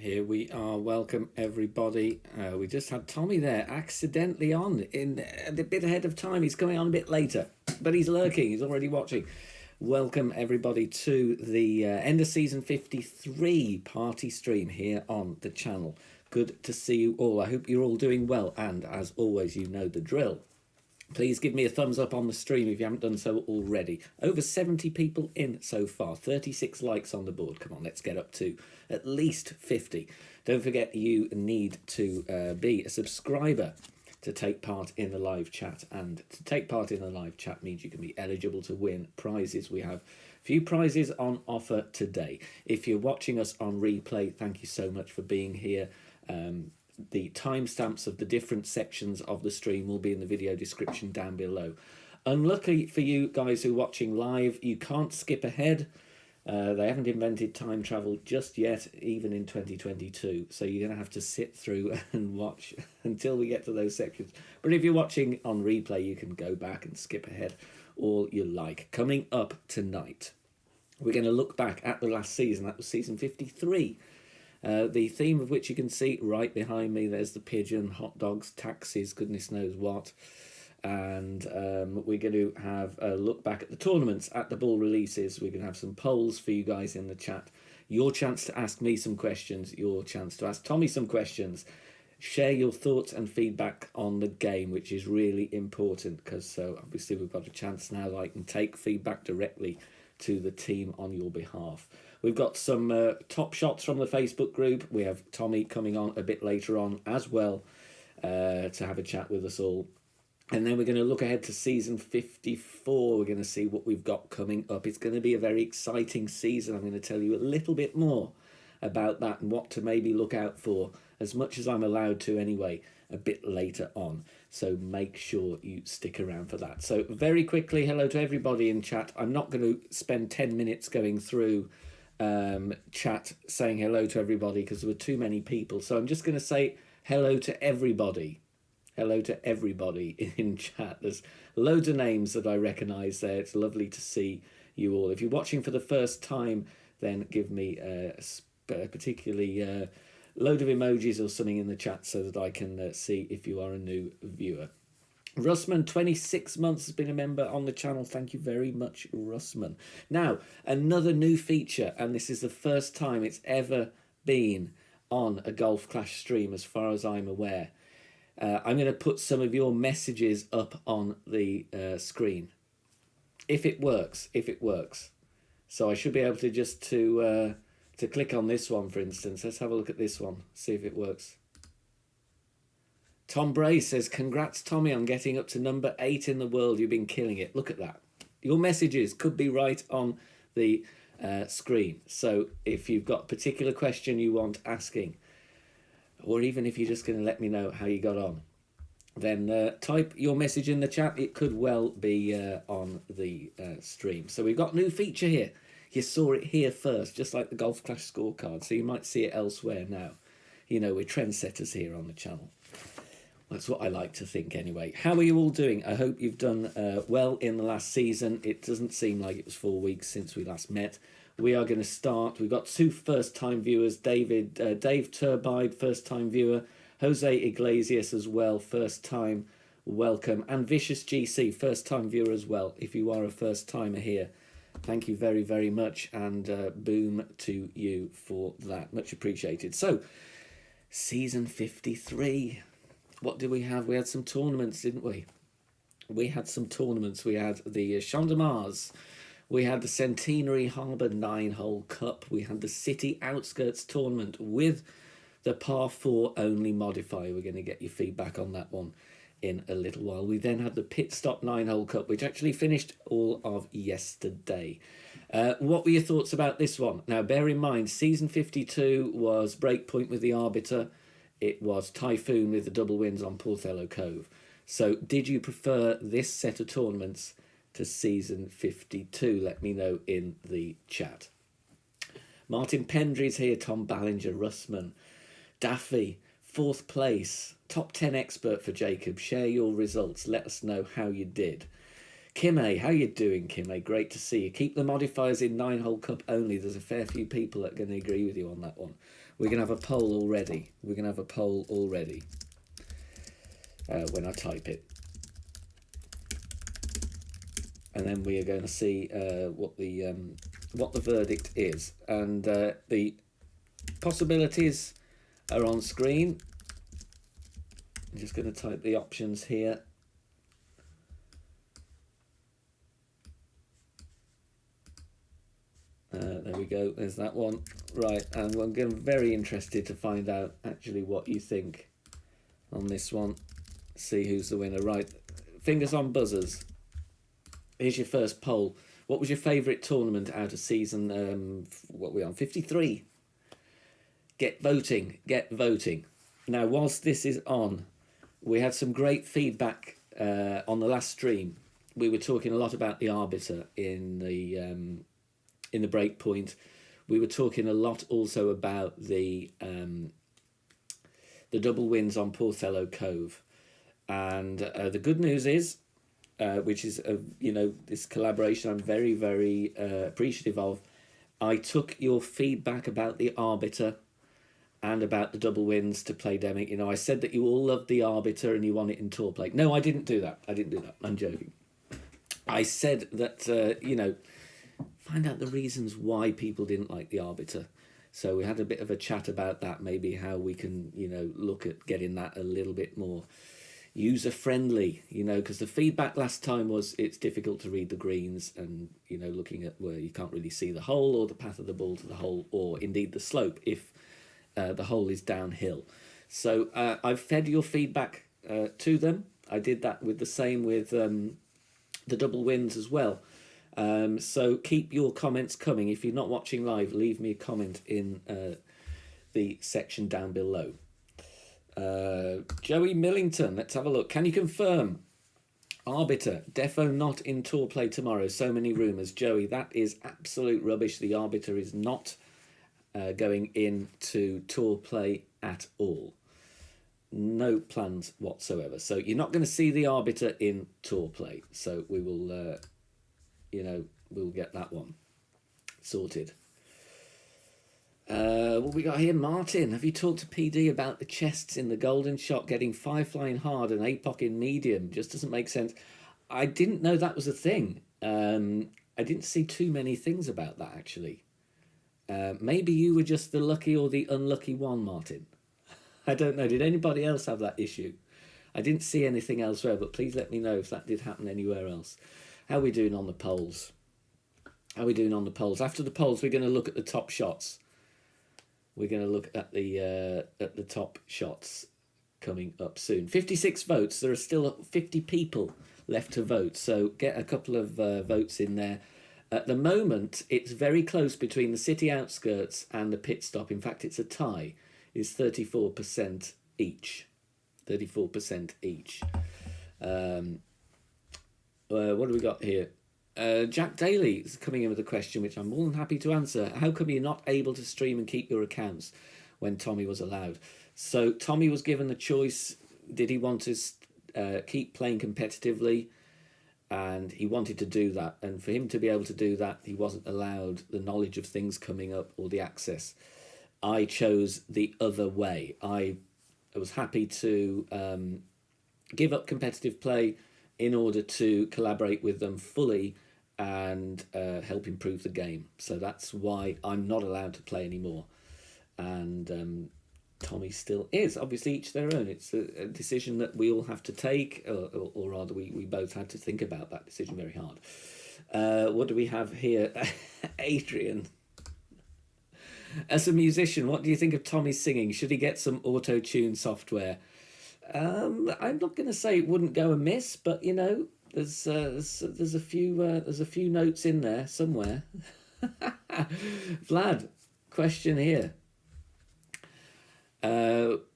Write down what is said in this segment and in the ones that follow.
Here we are. Welcome, everybody. We just had Tommy there accidentally on in a bit ahead of time. He's coming on a bit later, but he's lurking. He's already watching. Welcome, everybody, to the end of season 53 party stream here on the channel. Good to see you all. I hope you're all doing well. And as always, you know the drill. Please give me a thumbs up on the stream if you haven't done so already. Over 70 people in so far, 36 likes on the board. Come on, let's get up to at least 50. Don't forget you need to be a subscriber to take part in the live chat. And to take part in the live chat means you can be eligible to win prizes. We have a few prizes on offer today. If you're watching us on replay, thank you so much for being here. The timestamps of the different sections of the stream will be in the video description down below. Unlucky for you guys who are watching live, you can't skip ahead. They haven't invented time travel just yet, even in 2022. So you're going to have to sit through and watch until we get to those sections. But if you're watching on replay, you can go back and skip ahead all you like. Coming up tonight, we're going to look back at the last season. That was season 53. The theme of which you can see right behind me. There's the pigeon, hot dogs, taxis, goodness knows what. And we're going to have a look back at the tournaments, at the ball releases. We're going to have some polls for you guys in the chat. Your chance to ask me some questions. Your chance to ask Tommy some questions. Share your thoughts and feedback on the game, which is really important because obviously we've got a chance now that I can take feedback directly to the team on your behalf. We've got some top shots from the Facebook group. We have Tommy coming on a bit later on as well to have a chat with us all. And then we're going to look ahead to season 54. We're going to see what we've got coming up. It's going to be a very exciting season. I'm going to tell you a little bit more about that and what to maybe look out for, as much as I'm allowed to anyway, a bit later on. So make sure you stick around for that. So very quickly, hello to everybody in chat. I'm not going to spend 10 minutes going through chat saying hello to everybody because there were too many people. So I'm just going to say hello to everybody. Hello to everybody in chat. There's loads of names that I recognize there. It's lovely to see you all. If you're watching for the first time, then give me a particularly load of emojis or something in the chat so that I can see if you are a new viewer. Russman, 26 months, has been a member on the channel. Thank you very much, Russman. Now, another new feature, and this is the first time it's ever been on a Golf Clash stream, as far as I'm aware. I'm going to put some of your messages up on the screen. If it works, So I should be able to just to click on this one, for instance. Let's have a look at this one, see if it works. Tom Bray says, congrats, Tommy, on getting up to number 8 in the world. You've been killing it. Look at that. Your messages could be right on the screen. So if you've got a particular question you want asking, or even if you're just going to let me know how you got on, then type your message in the chat. It could well be on the stream. So we've got a new feature here. You saw it here first, just like the Golf Clash scorecard. So you might see it elsewhere now. You know, we're trendsetters here on the channel. That's what I like to think anyway. How are you all doing? I hope you've done well in the last season. It doesn't seem like it was 4 weeks since we last met. We are going to start. We've got 2 first-time viewers. Dave Turbide, first-time viewer. Jose Iglesias as well, first-time. Welcome. And Vicious GC, first-time viewer as well. If you are a first-timer here, thank you very, very much. And boom to you for that. Much appreciated. So, season 53. What did we have? We had some tournaments, didn't we? We had some tournaments. We had the Champ de Mars. We had the Centenary Harbour 9-hole Cup. We had the City Outskirts Tournament with the par 4 only modifier. We're going to get your feedback on that one in a little while. We then had the Pit Stop 9-hole Cup, which actually finished all of yesterday. What were your thoughts about this one? Now, bear in mind, season 52 was Breakpoint with the Arbiter. It was Typhoon with the double wins on Porthello Cove. So did you prefer this set of tournaments to season 52? Let me know in the chat. Martin Pendry's here, Tom Ballinger, Russman, Daffy, 4th place, top 10 expert for Jacob. Share your results. Let us know how you did. Kimme, how you doing, Kimme? Great to see you. Keep the modifiers in 9-hole Cup only. There's a fair few people that are going to agree with you on that one. We're going to have a poll already. We're going to have a poll already when I type it. And then we are going to see what the verdict is. And the possibilities are on screen. I'm just going to type the options here. There we go. There's that one. Right, and I'm very interested to find out actually what you think on this one. See who's the winner. Right, fingers on buzzers. Here's your first poll. What was your favourite tournament out of season, what are we on, 53? Get voting, get voting. Now, whilst this is on, we had some great feedback on the last stream. We were talking a lot about the Arbiter in the break point. We were talking a lot also about the double wins on Porthello Cove. And the good news is, which is, this collaboration I'm very, very appreciative of. I took your feedback about the Arbiter and about the double wins to play Demic. I said that you all loved the Arbiter and you want it in tour play. No, I didn't do that. I'm joking. I said that, find out the reasons why people didn't like the Arbiter. So we had a bit of a chat about that, maybe how we can, look at getting that a little bit more user-friendly, because the feedback last time was it's difficult to read the greens and, looking at where you can't really see the hole or the path of the ball to the hole or indeed the slope if the hole is downhill. So I've fed your feedback to them. I did that with the same with the double wins as well. So keep your comments coming. If you're not watching live, leave me a comment in the section down below. Joey Millington, let's have a look. Can you confirm Arbiter defo not in tour play tomorrow? So many rumours. Joey, that is absolute rubbish. The Arbiter is not going into tour play at all. No plans whatsoever. So you're not going to see the Arbiter in tour play. So we will we'll get that one sorted. What we got here? Martin, have you talked to PD about the chests in the golden shot getting 5 flying hard and APOC in medium? Just doesn't make sense. I didn't know that was a thing. I didn't see too many things about that, actually. Maybe you were just the lucky or the unlucky one, Martin. I don't know. Did anybody else have that issue? I didn't see anything elsewhere, but please let me know if that did happen anywhere else. How are we doing on the polls? After the polls, we're going to look at the top shots. We're going to look at the top shots coming up soon. 56 votes. There are still 50 people left to vote, so get a couple of votes in there. At the moment, it's very close between the city outskirts and the pit stop. In fact, it's a tie. It's 34% each. 34% each. What do we got here? Jack Daly is coming in with a question which I'm more than happy to answer. How come you're not able to stream and keep your accounts when Tommy was allowed? So Tommy was given the choice. Did he want to keep playing competitively? And he wanted to do that. And for him to be able to do that, he wasn't allowed the knowledge of things coming up or the access. I chose the other way. I was happy to give up competitive play in order to collaborate with them fully and help improve the game. So that's why I'm not allowed to play anymore. And Tommy still is. Obviously, each their own. It's a decision that we all have to take, or rather we both had to think about that decision very hard. What do we have here? Adrian. As a musician, what do you think of Tommy's singing? Should he get some auto-tune software? I'm not going to say it wouldn't go amiss, but there's a few notes in there somewhere. Vlad, question here.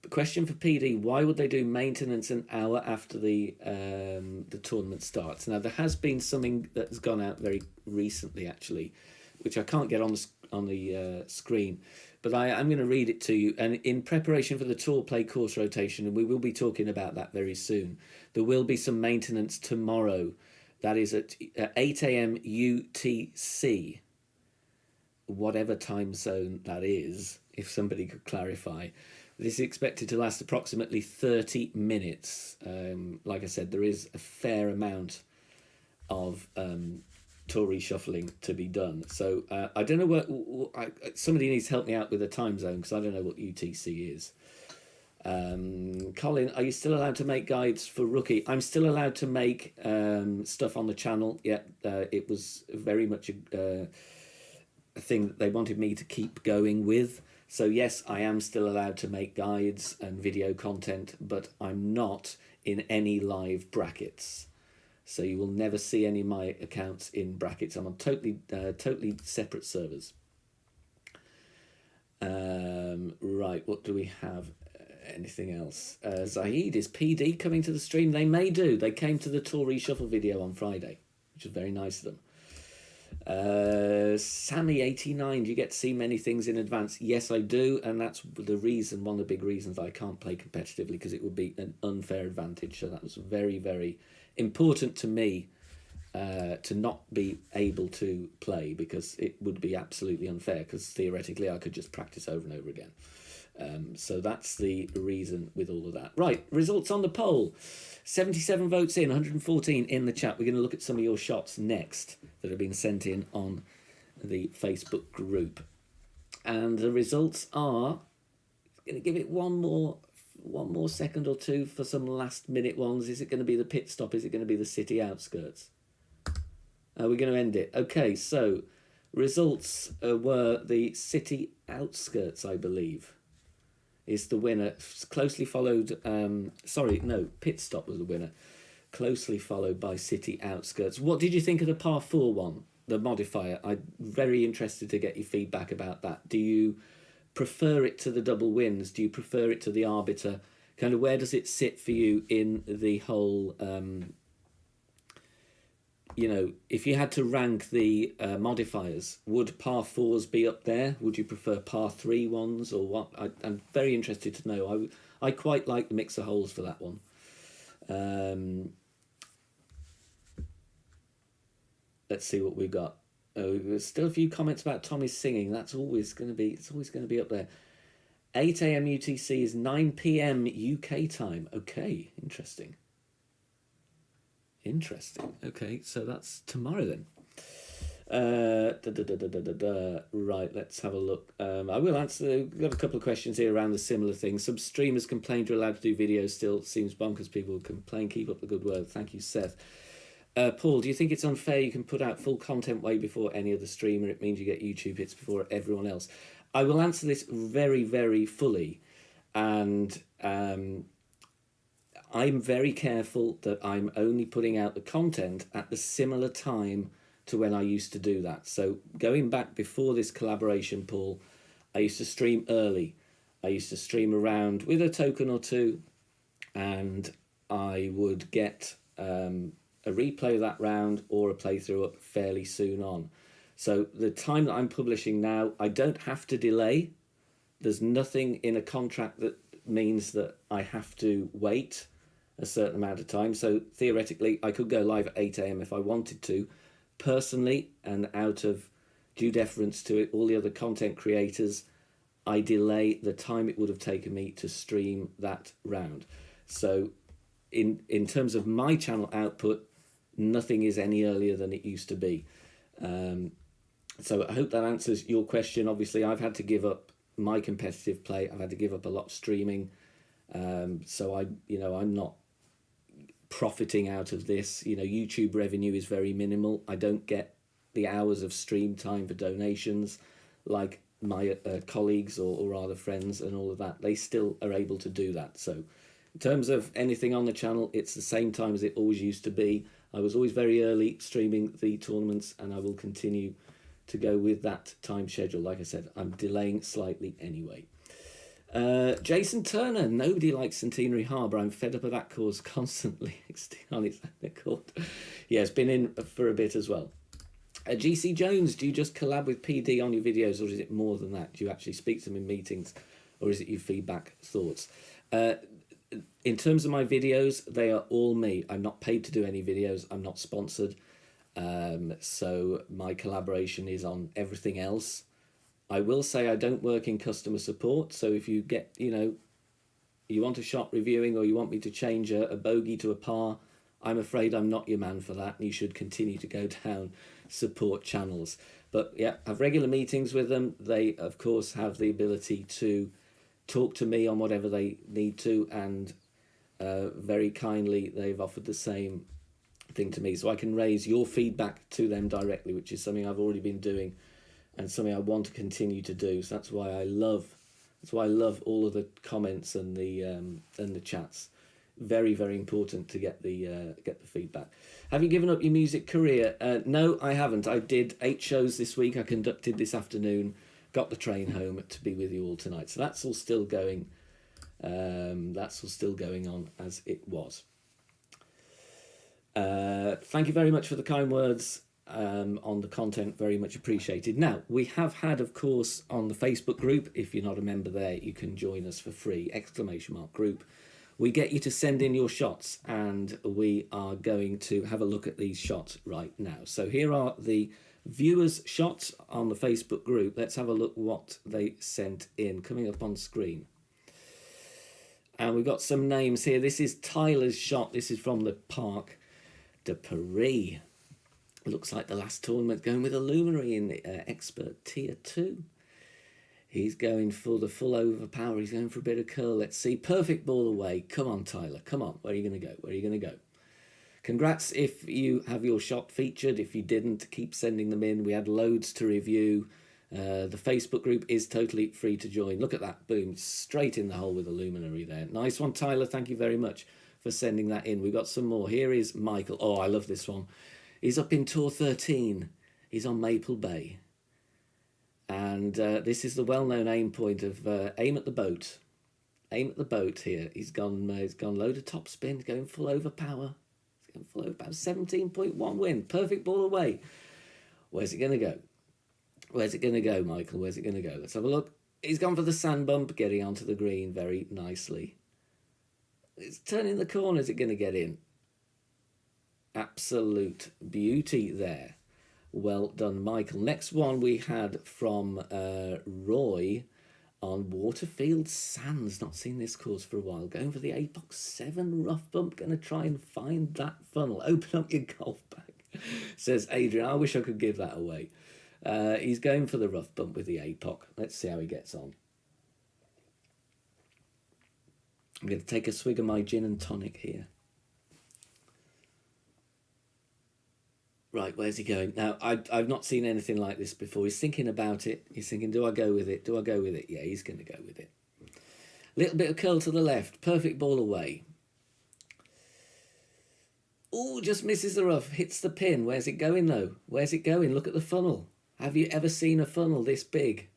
Question for PD: why would they do maintenance an hour after the tournament starts? Now there has been something that's gone out very recently, actually, which I can't get on the screen. But I'm going to read it to you. And in preparation for the tour play course rotation, and we will be talking about that very soon, there will be some maintenance tomorrow. That is at 8 a.m. UTC. whatever time zone that is, if somebody could clarify. This is expected to last approximately 30 minutes. Like I said, there is a fair amount of tour reshuffling to be done. So I don't know what somebody needs to help me out with the time zone, because I don't know what UTC is. Colin, are you still allowed to make guides for Rookie? I'm still allowed to make stuff on the channel. Yeah, it was very much a thing that they wanted me to keep going with. So yes, I am still allowed to make guides and video content, but I'm not in any live brackets. So you will never see any of my accounts in brackets. I'm on totally separate servers. Right, what do we have? Anything else? Zahid, is PD coming to the stream? They may do. They came to the tour reshuffle video on Friday, which was very nice of them. Sammy89, do you get to see many things in advance? Yes, I do, and that's the reason, one of the big reasons I can't play competitively, because it would be an unfair advantage. So that was very, very important to me, to not be able to play, because it would be absolutely unfair, because theoretically I could just practice over and over again. So that's the reason with all of that. Right, results on the poll. 77 votes in, 114 in the chat. We're going to look at some of your shots next that have been sent in on the Facebook group. And the results are, going to give it one more second or two for some last minute ones. Is it going to be the pit stop? Is it going to be the city outskirts? We're going to end it. Okay, so results were the city outskirts, I believe, is the winner. Closely followed, pit stop was the winner. Closely followed by city outskirts. What did you think of the par 4 one, the modifier? I'm very interested to get your feedback about that. Do you prefer it to the double wins? Do you prefer it to the arbiter? Kind of where does it sit for you in the whole, if you had to rank the modifiers, would par 4s be up there? Would you prefer par 3 ones, or what? I'm very interested to know. I quite like the mix of holes for that one. Let's see what we've got. There's still a few comments about Tommy's singing. It's always going to be up there. 8 a.m. UTC is 9 p.m. UK time. Okay, interesting. Okay, so that's tomorrow then. Right, let's have a look. I will answer. We've got a couple of questions here around the similar things. Some streamers complained you're allowed to do videos still. Seems bonkers. People complain. Keep up the good work. Thank you, Seth. Paul, do you think it's unfair you can put out full content way before any other streamer? It means you get YouTube hits before everyone else. I will answer this very, very fully, and I'm very careful that I'm only putting out the content at the similar time to when I used to do that. So going back before this collaboration, Paul, I used to stream early. I used to stream around with a token or two, and I would get a replay of that round or a playthrough up fairly soon on. So the time that I'm publishing now, I don't have to delay. There's nothing in a contract that means that I have to wait a certain amount of time. So theoretically, I could go live at 8 a.m. if I wanted to. Personally, and out of due deference to it, all the other content creators, I delay the time it would have taken me to stream that round. So in terms of my channel output, nothing is any earlier than it used to be. So I hope that answers your question. Obviously, I've had to give up my competitive play. I've had to give up a lot of streaming. So I'm not profiting out of this. YouTube revenue is very minimal. I don't get the hours of stream time for donations like my colleagues or rather friends and all of that. They still are able to do that. So in terms of anything on the channel, it's the same time as it always used to be. I was always very early streaming the tournaments, and I will continue to go with that time schedule. Like I said, I'm delaying slightly anyway. Jason Turner, nobody likes Centenary Harbour. I'm fed up of that course constantly on its own accord. Yeah, it's been in for a bit as well. GC Jones, do you just collab with PD on your videos, or is it more than that? Do you actually speak to them in meetings, or is it your feedback, thoughts? In terms of my videos, they are all me. I'm not paid to do any videos. I'm not sponsored. So my collaboration is on everything else. I will say I don't work in customer support, so if you get, you want a shot reviewing or you want me to change a bogey to a par, I'm afraid I'm not your man for that, and you should continue to go down support channels. But yeah, I have regular meetings with them. They, of course, have the ability to talk to me on whatever they need to, and very kindly they've offered the same thing to me, so I can raise your feedback to them directly, which is something I've already been doing and something I want to continue to do. So that's why I love all of the comments and the chats. Very, very important to get the feedback. Have you given up your music career? No, I haven't. I did 8 shows this week. I conducted this afternoon, got the train home to be with you all tonight. So that's all still going. That's all still going on as it was. Thank you very much for the kind words on the content, very much appreciated. Now, we have had, of course, on the Facebook group, if you're not a member there, you can join us for free, !group. We get you to send in your shots, and we are going to have a look at these shots right now. So here are the viewers' shots on the Facebook group. Let's have a look what they sent in, coming up on screen. And we've got some names here. This is Tyler's shot. This is from the Parc de Paris. Looks like the last tournament, going with a luminary in the expert tier 2. He's going for the full overpower. He's going for a bit of curl. Let's see. Perfect ball away. Come on, Tyler. Come on. Where are you going to go? Where are you going to go? Congrats if you have your shot featured. If you didn't, keep sending them in. We had loads to review. The Facebook group is totally free to join. Look at that. Boom. Straight in the hole with a luminary there. Nice one, Tyler. Thank you very much for sending that in. We've got some more. Here is Michael. Oh, I love this one. He's up in Tour 13. He's on Maple Bay. And this is the well-known aim point of aim at the boat. Aim at the boat here. He's gone load of topspin, going full overpower. He's going full overpower. 17.1 win. Perfect ball away. Where's it going to go? Where's it going to go, Michael? Where's it going to go? Let's have a look. He's gone for the sand bump, getting onto the green very nicely. It's turning the corner. Is it going to get in? Absolute beauty there. Well done, Michael. Next one we had from Roy on Waterfield Sands. Not seen this course for a while. Going for the Apex 7 rough bump. Going to try and find that funnel. Open up your golf bag, says Adrian. I wish I could give that away. He's going for the rough bump with the APOC. Let's see how he gets on. I'm going to take a swig of my gin and tonic here. Right, where's he going? Now, I've not seen anything like this before. He's thinking about it. He's thinking, do I go with it? Do I go with it? Yeah, he's going to go with it. Little bit of curl to the left. Perfect ball away. Oh, just misses the rough. Hits the pin. Where's it going, though? Where's it going? Look at the funnel. Have you ever seen a funnel this big?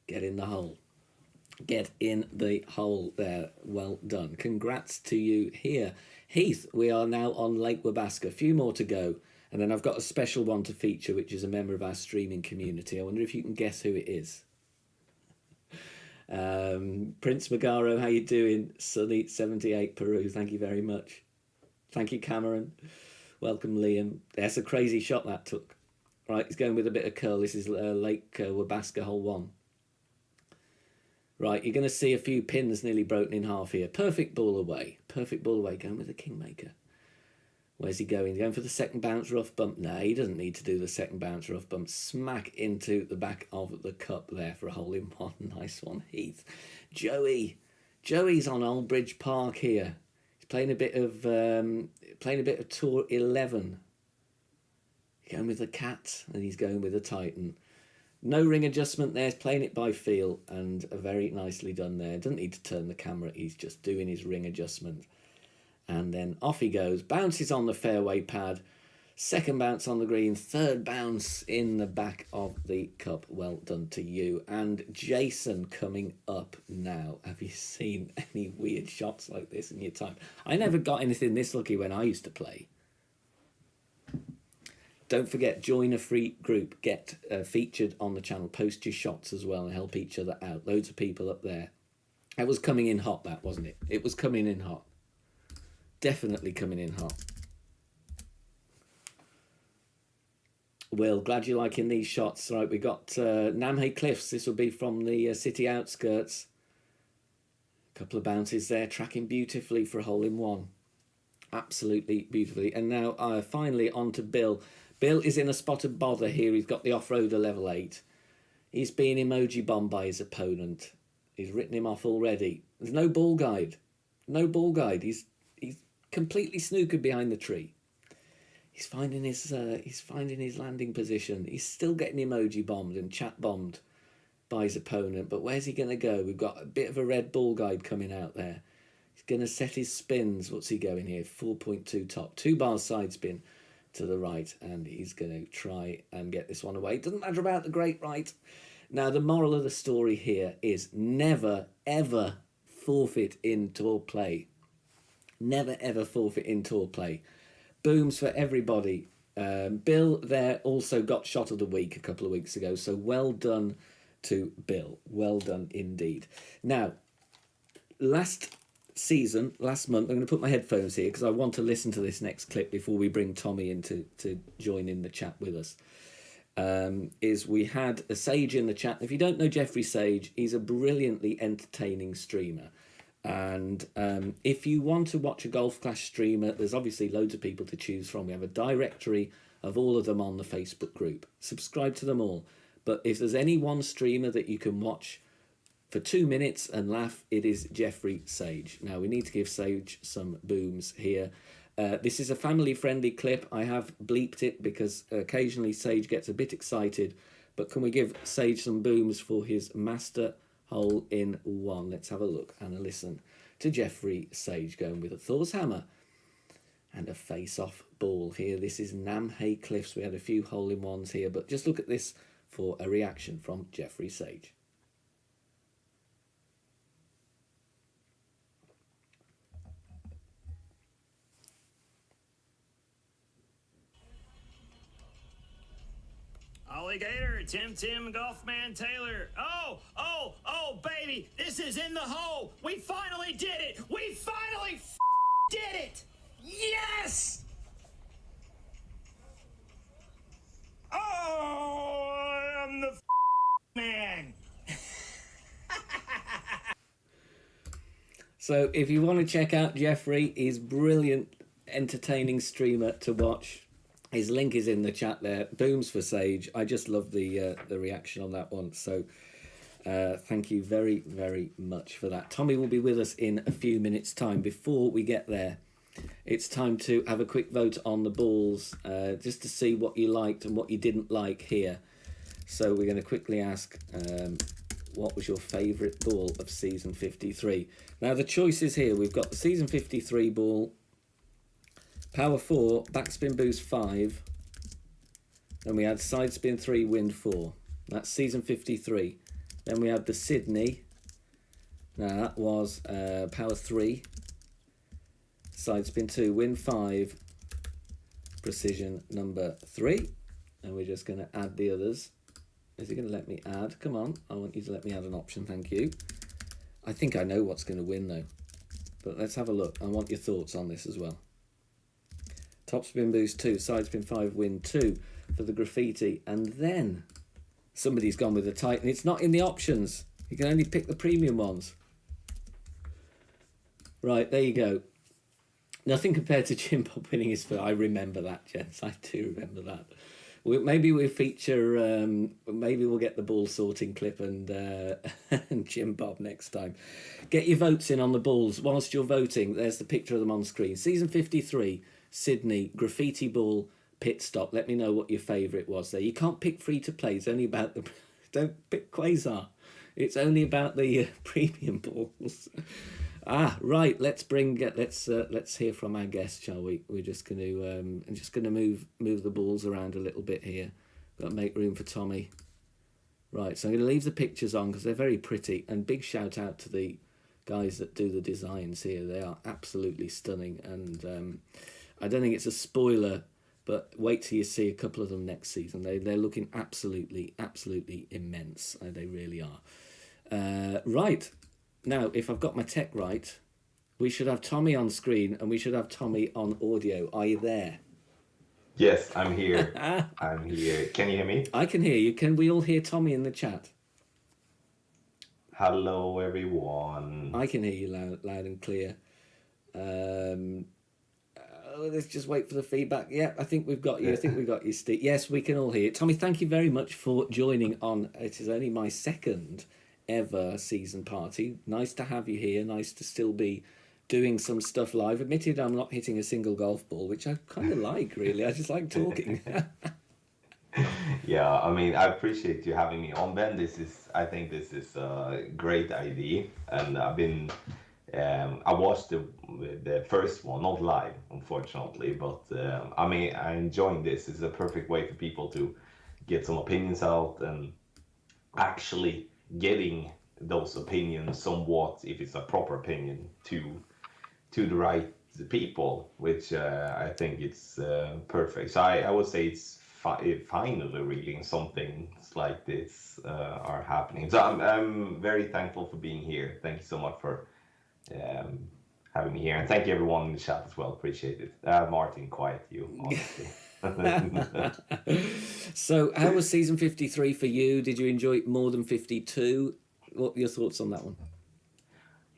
Get in the hole. Get in the hole there. Well done. Congrats to you here. Heath, we are now on Lake Wabasca. A few more to go. And then I've got a special one to feature, which is a member of our streaming community. I wonder if you can guess who it is. Prince Magaro, how you doing? Sunny 78 Peru, thank you very much. Thank you, Cameron. Welcome, Liam. That's a crazy shot that took. Right, he's going with a bit of curl. This is Lake Wabasca, hole 1. Right, you're going to see a few pins nearly broken in half here. Perfect ball away. Perfect ball away, going with the Kingmaker. Where's he going? Going for the second bounce rough bump? No, he doesn't need to do the second bounce rough bump. Smack into the back of the cup there for a hole in one. Nice one, Heath. Joey's on Old Bridge Park here. He's playing a bit of Tour 11. He's going with the Cat and he's going with the Titan. No ring adjustment there. He's playing it by feel and very nicely done there. Doesn't need to turn the camera. He's just doing his ring adjustment. And then off he goes. Bounces on the fairway pad. Second bounce on the green. Third bounce in the back of the cup. Well done to you. And Jason coming up now. Have you seen any weird shots like this in your time? I never got anything this lucky when I used to play. Don't forget, join a free group. Get featured on the channel. Post your shots as well and help each other out. Loads of people up there. That was coming in hot, that, wasn't it? It was coming in hot. Definitely coming in hot. Will, glad you're liking these shots. Right, we got Namhe Cliffs. This will be from the city outskirts. A couple of bounces there, tracking beautifully for a hole in one. Absolutely beautifully. And now finally on to Bill. Bill is in a spot of bother here. He's got the off-roader level 8. He's being emoji bombed by his opponent. He's written him off already. There's no ball guide. No ball guide. He's completely snookered behind the tree. He's finding his landing position. He's still getting emoji bombed and chat bombed by his opponent. But where's he going to go? We've got a bit of a red ball guide coming out there. He's going to set his spins. What's he going here? 4.2 top. 2 bars side spin to the right. And he's going to try and get this one away. It doesn't matter about the great right. Now, the moral of the story here is never, ever forfeit in tour play. Never, ever forfeit in tour play. Booms for everybody. Bill there also got shot of the week a couple of weeks ago. So well done to Bill. Well done indeed. Now, last month, I'm going to put my headphones here because I want to listen to this next clip before we bring Tommy in to join in the chat with us. Is we had a Sage in the chat. If you don't know Jeffrey Sage, he's a brilliantly entertaining streamer. And if you want to watch a Golf Clash streamer, there's obviously loads of people to choose from. We have a directory of all of them on the Facebook group. Subscribe to them all. But if there's any one streamer that you can watch for 2 minutes and laugh, it is Jeffrey Sage. Now, we need to give Sage some booms here. This is a family-friendly clip. I have bleeped it because occasionally Sage gets a bit excited. But can we give Sage some booms for his master hole in one? Let's have a look and a listen to Jeffrey Sage going with a Thor's hammer and a face-off ball here. This is Namhe Cliffs. We had a few hole-in-ones here, but just look at this for a reaction from Jeffrey Sage. Alligator, Tim, Golfman Taylor. Oh, baby, this is in the hole. We finally did it. We finally did it. Yes! Oh, I'm the man. So if you want to check out Jeffrey, he's brilliant, entertaining streamer to watch. His link is in the chat there. Booms for Sage. I just love the reaction on that one. So thank you very, very much for that. Tommy will be with us in a few minutes' time. Before we get there, it's time to have a quick vote on the balls, just to see what you liked and what you didn't like here. So we're going to quickly ask, what was your favourite ball of season 53? Now, the choices here, we've got the season 53 ball, Power 4, Backspin Boost 5, then we had Side Spin 3, Wind 4. That's season 53. Then we had the Sydney. Now that was Power 3, Side Spin 2, Wind 5, Precision number 3. And we're just going to add the others. Is it going to let me add? Come on, I want you to let me add an option, thank you. I think I know what's going to win though. But let's have a look. I want your thoughts on this as well. Top Spin Boost 2, Side Spin 5, Wind 2 for the graffiti. And then somebody's gone with the Titan. It's not in the options. You can only pick the premium ones. Right, there you go. Nothing compared to Jim Bob winning his first. I remember that, gents. I do remember that. Maybe we'll feature, maybe we'll get the ball sorting clip and and Jim Bob next time. Get your votes in on the balls. Whilst you're voting, there's the picture of them on screen. Season 53, Sydney, graffiti ball, pit stop. Let me know what your favourite was there. You can't pick free to play. It's only about the... Don't pick Quasar. It's only about the premium balls. Right. Let's hear from our guest, shall we? We're just going to move the balls around a little bit here. Got to make room for Tommy. Right. So I'm going to leave the pictures on because they're very pretty. And big shout out to the guys that do the designs here. They are absolutely stunning. And I don't think it's a spoiler, but wait till you see a couple of them next season. They're looking absolutely immense. They really are. Right. Now, if I've got my tech right, we should have Tommy on screen and we should have Tommy on audio. Are you there? Yes, I'm here. I'm here. Can you hear me? I can hear you. Can we all hear Tommy in the chat? Hello, everyone. I can hear you loud and clear. Let's just wait for the feedback. Yeah, I think we've got you. I think we've got you, Steve. Yes, we can all hear you. Tommy, thank you very much for joining on. It is only my second ever season party. Nice to have you here. Nice to still be doing some stuff live. Admitted I'm not hitting a single golf ball, which I kind of like, really. I just like talking. Yeah, I mean, I appreciate you having me on, Ben. I think this is a great idea, and I watched the first one, not live, unfortunately, but I mean, I'm enjoying this. It's a perfect way for people to get some opinions out and actually getting those opinions somewhat, if it's a proper opinion, to the right people, which I think it's perfect. So I would say it's finally really something like this are happening. So I'm very thankful for being here. Thank you so much for having me here, and thank you everyone in the chat as well. Appreciate it. Martin, quiet you, honestly. So, how was season 53 for you? Did you enjoy it more than 52? What were your thoughts on that one?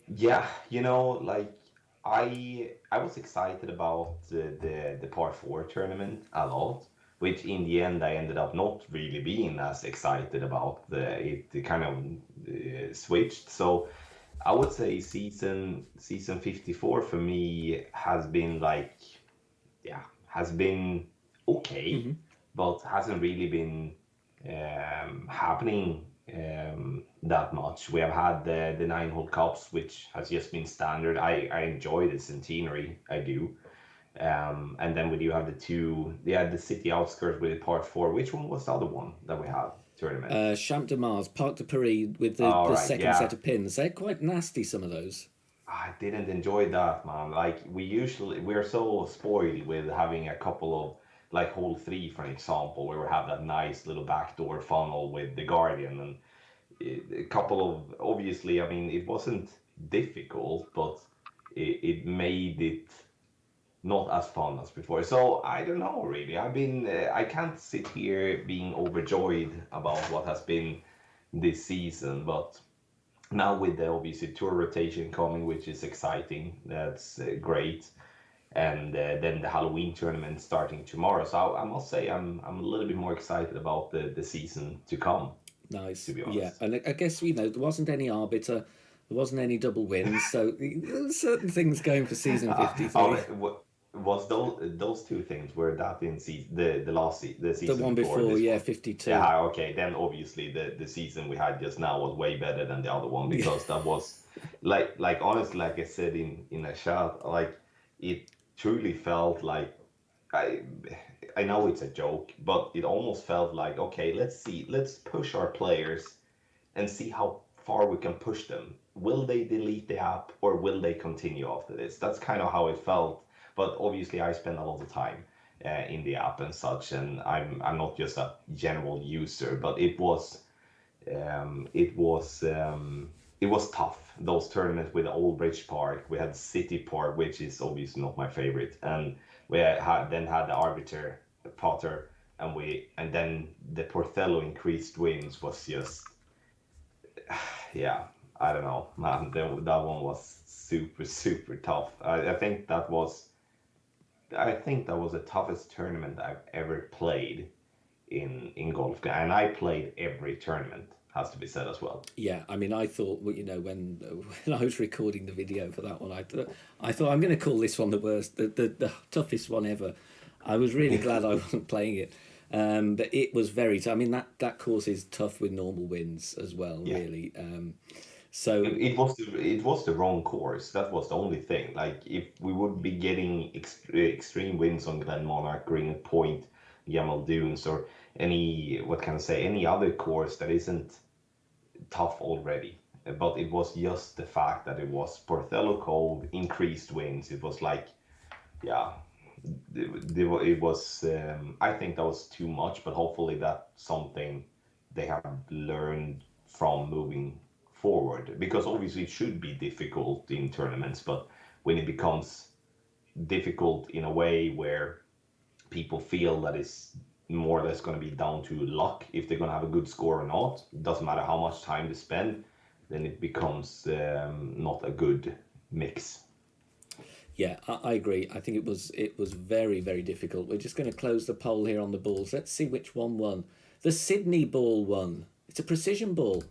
Yeah, like I was excited about the part four tournament a lot, which in the end I ended up not really being as excited about. It kind of switched. So I would say season 54 for me has been like, yeah, has been okay, but hasn't really been happening that much. We have had the 9 hole cups, which has just been standard. I enjoy the centenary, I do. And then we do have the city outskirts with part four. Which one was the other one that we have tournament? Champ de Mars, Parc de Paris with the Right, second set of pins. They're quite nasty, some of those. I didn't enjoy that, man. Like we're so spoiled with having a couple of, like hole 3, for example, where we have that nice little backdoor funnel with the Guardian, and a couple of, obviously, I mean, it wasn't difficult, but it made it not as fun as before. So I don't know, really. I can't sit here being overjoyed about what has been this season, but now with the obviously tour rotation coming, which is exciting, that's great, and then the Halloween tournament starting tomorrow. So I must say I'm a little bit more excited about the season to come. Nice. To be honest. Yeah, and I guess there wasn't any arbiter, there wasn't any double wins, so there were certain things going for season 53. Was those two things, were that in season the season The one before, yeah, 52. Yeah, okay. Then obviously the season we had just now was way better than the other one, because that was like honestly, like I said in a chat, like it truly felt like, I know it's a joke, but it almost felt like, okay, let's push our players and see how far we can push them. Will they delete the app, or will they continue after this? That's kind of how it felt. But obviously, I spend a lot of time in the app and such, and I'm not just a general user. But it was tough. Those tournaments with Old Bridge Park, we had City Park, which is obviously not my favorite, and we had the Arbiter, Potter, and then the Porthello increased wins was just, yeah, I don't know, man. That one was super tough. I think that was the toughest tournament I've ever played in golf, and I played every tournament, has to be said as well. Yeah, I mean, I thought, when I was recording the video for that one, I thought I'm going to call this one the worst, the toughest one ever. I was really glad I wasn't playing it, but it was very tough. I mean, that course is tough with normal winds as well, Yeah. really. So it was the wrong course. That was the only thing. Like, if we would be getting extreme winds on Glen Monarch, Green Point, Yamal Dunes, or any other course that isn't tough already. But it was just the fact that it was Porthello Cove, increased winds. It was like, yeah, it was. I think that was too much, but hopefully that's something they have learned from moving forward, because obviously it should be difficult in tournaments, but when it becomes difficult in a way where people feel that it's more or less going to be down to luck if they're going to have a good score or not. It doesn't matter how much time they spend, then it becomes not a good mix. Yeah, I agree. I think it was very, very difficult. We're just going to close the poll here on the balls. Let's see which one won. The Sydney ball won. It's a precision ball.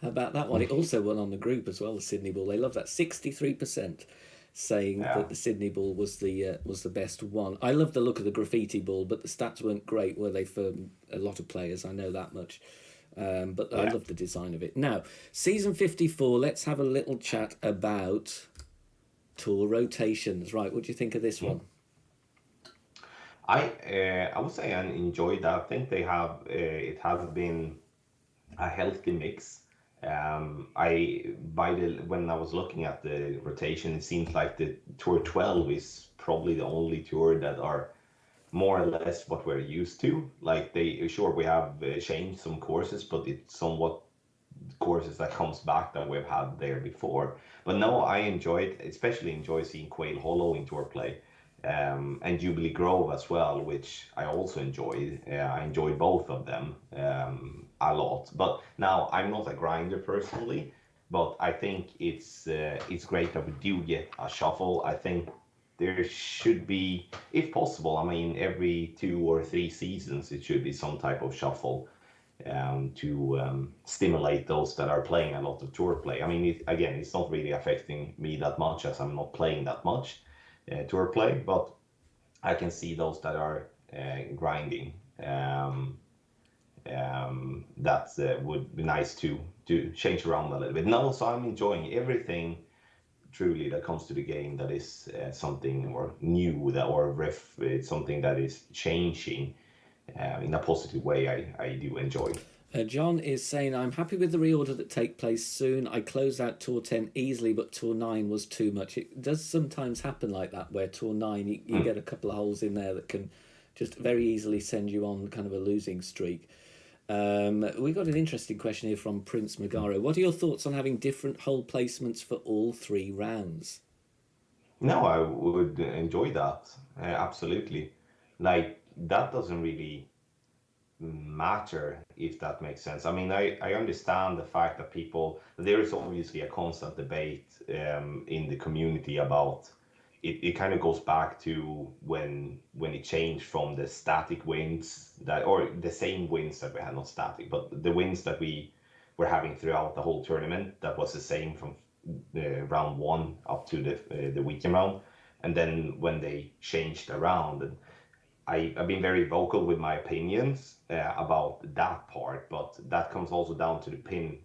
How about that one? It also won on the group as well, the Sydney ball. They love that. 63% saying that the Sydney ball was the best one. I love the look of the graffiti ball, but the stats weren't great, were they, for a lot of players? I know that much. But I love the design of it. Now, season 54, let's have a little chat about tour rotations. Right, what do you think of this one? I would say I enjoyed that. I think they have it has been a healthy mix. When I was looking at the rotation, it seems like the Tour 12 is probably the only tour that are more or less what we're used to. Like we have changed some courses, but it's somewhat courses that comes back that we've had there before. But no, especially enjoy seeing Quail Hollow in tour play, and Jubilee Grove as well, which I also enjoyed. I enjoyed both of them a lot. But now I'm not a grinder personally, but I think it's great that we do get a shuffle. I think there should be, if possible, I mean, every 2 or 3 seasons, it should be some type of shuffle to stimulate those that are playing a lot of tour play. I mean, again, it's not really affecting me that much as I'm not playing that much tour play, but I can see those that are grinding. That would be nice to change around a little bit. No, so I'm enjoying everything truly that comes to the game that is something or new it's something that is changing in a positive way. I do enjoy. John is saying, I'm happy with the reorder that take place soon. I closed out Tour 10 easily, but Tour 9 was too much. It does sometimes happen like that, where Tour 9, you get a couple of holes in there that can just very easily send you on kind of a losing streak. We got an interesting question here from Prince Magaro. What are your thoughts on having different hole placements for all 3 rounds? No, I would enjoy that. Absolutely. Like, that doesn't really matter, if that makes sense. I mean, I understand the fact that there is obviously a constant debate in the community about it kind of goes back to when it changed from the static wins or the same wins that we had, not static, but the wins that we were having throughout the whole tournament, that was the same from round 1 up to the weekend round. And then when they changed around, and I've been very vocal with my opinions about that part, but that comes also down to the pin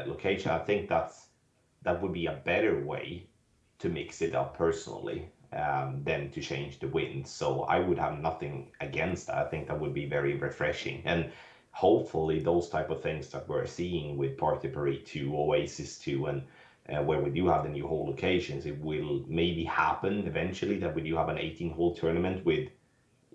location. I think that would be a better way to mix it up personally than to change the wind. So I would have nothing against that. I think that would be very refreshing. And hopefully those type of things that we're seeing with Parc de Paris 2, Oasis 2, and where we do have the new hole locations, it will maybe happen eventually that we do have an 18-hole tournament with,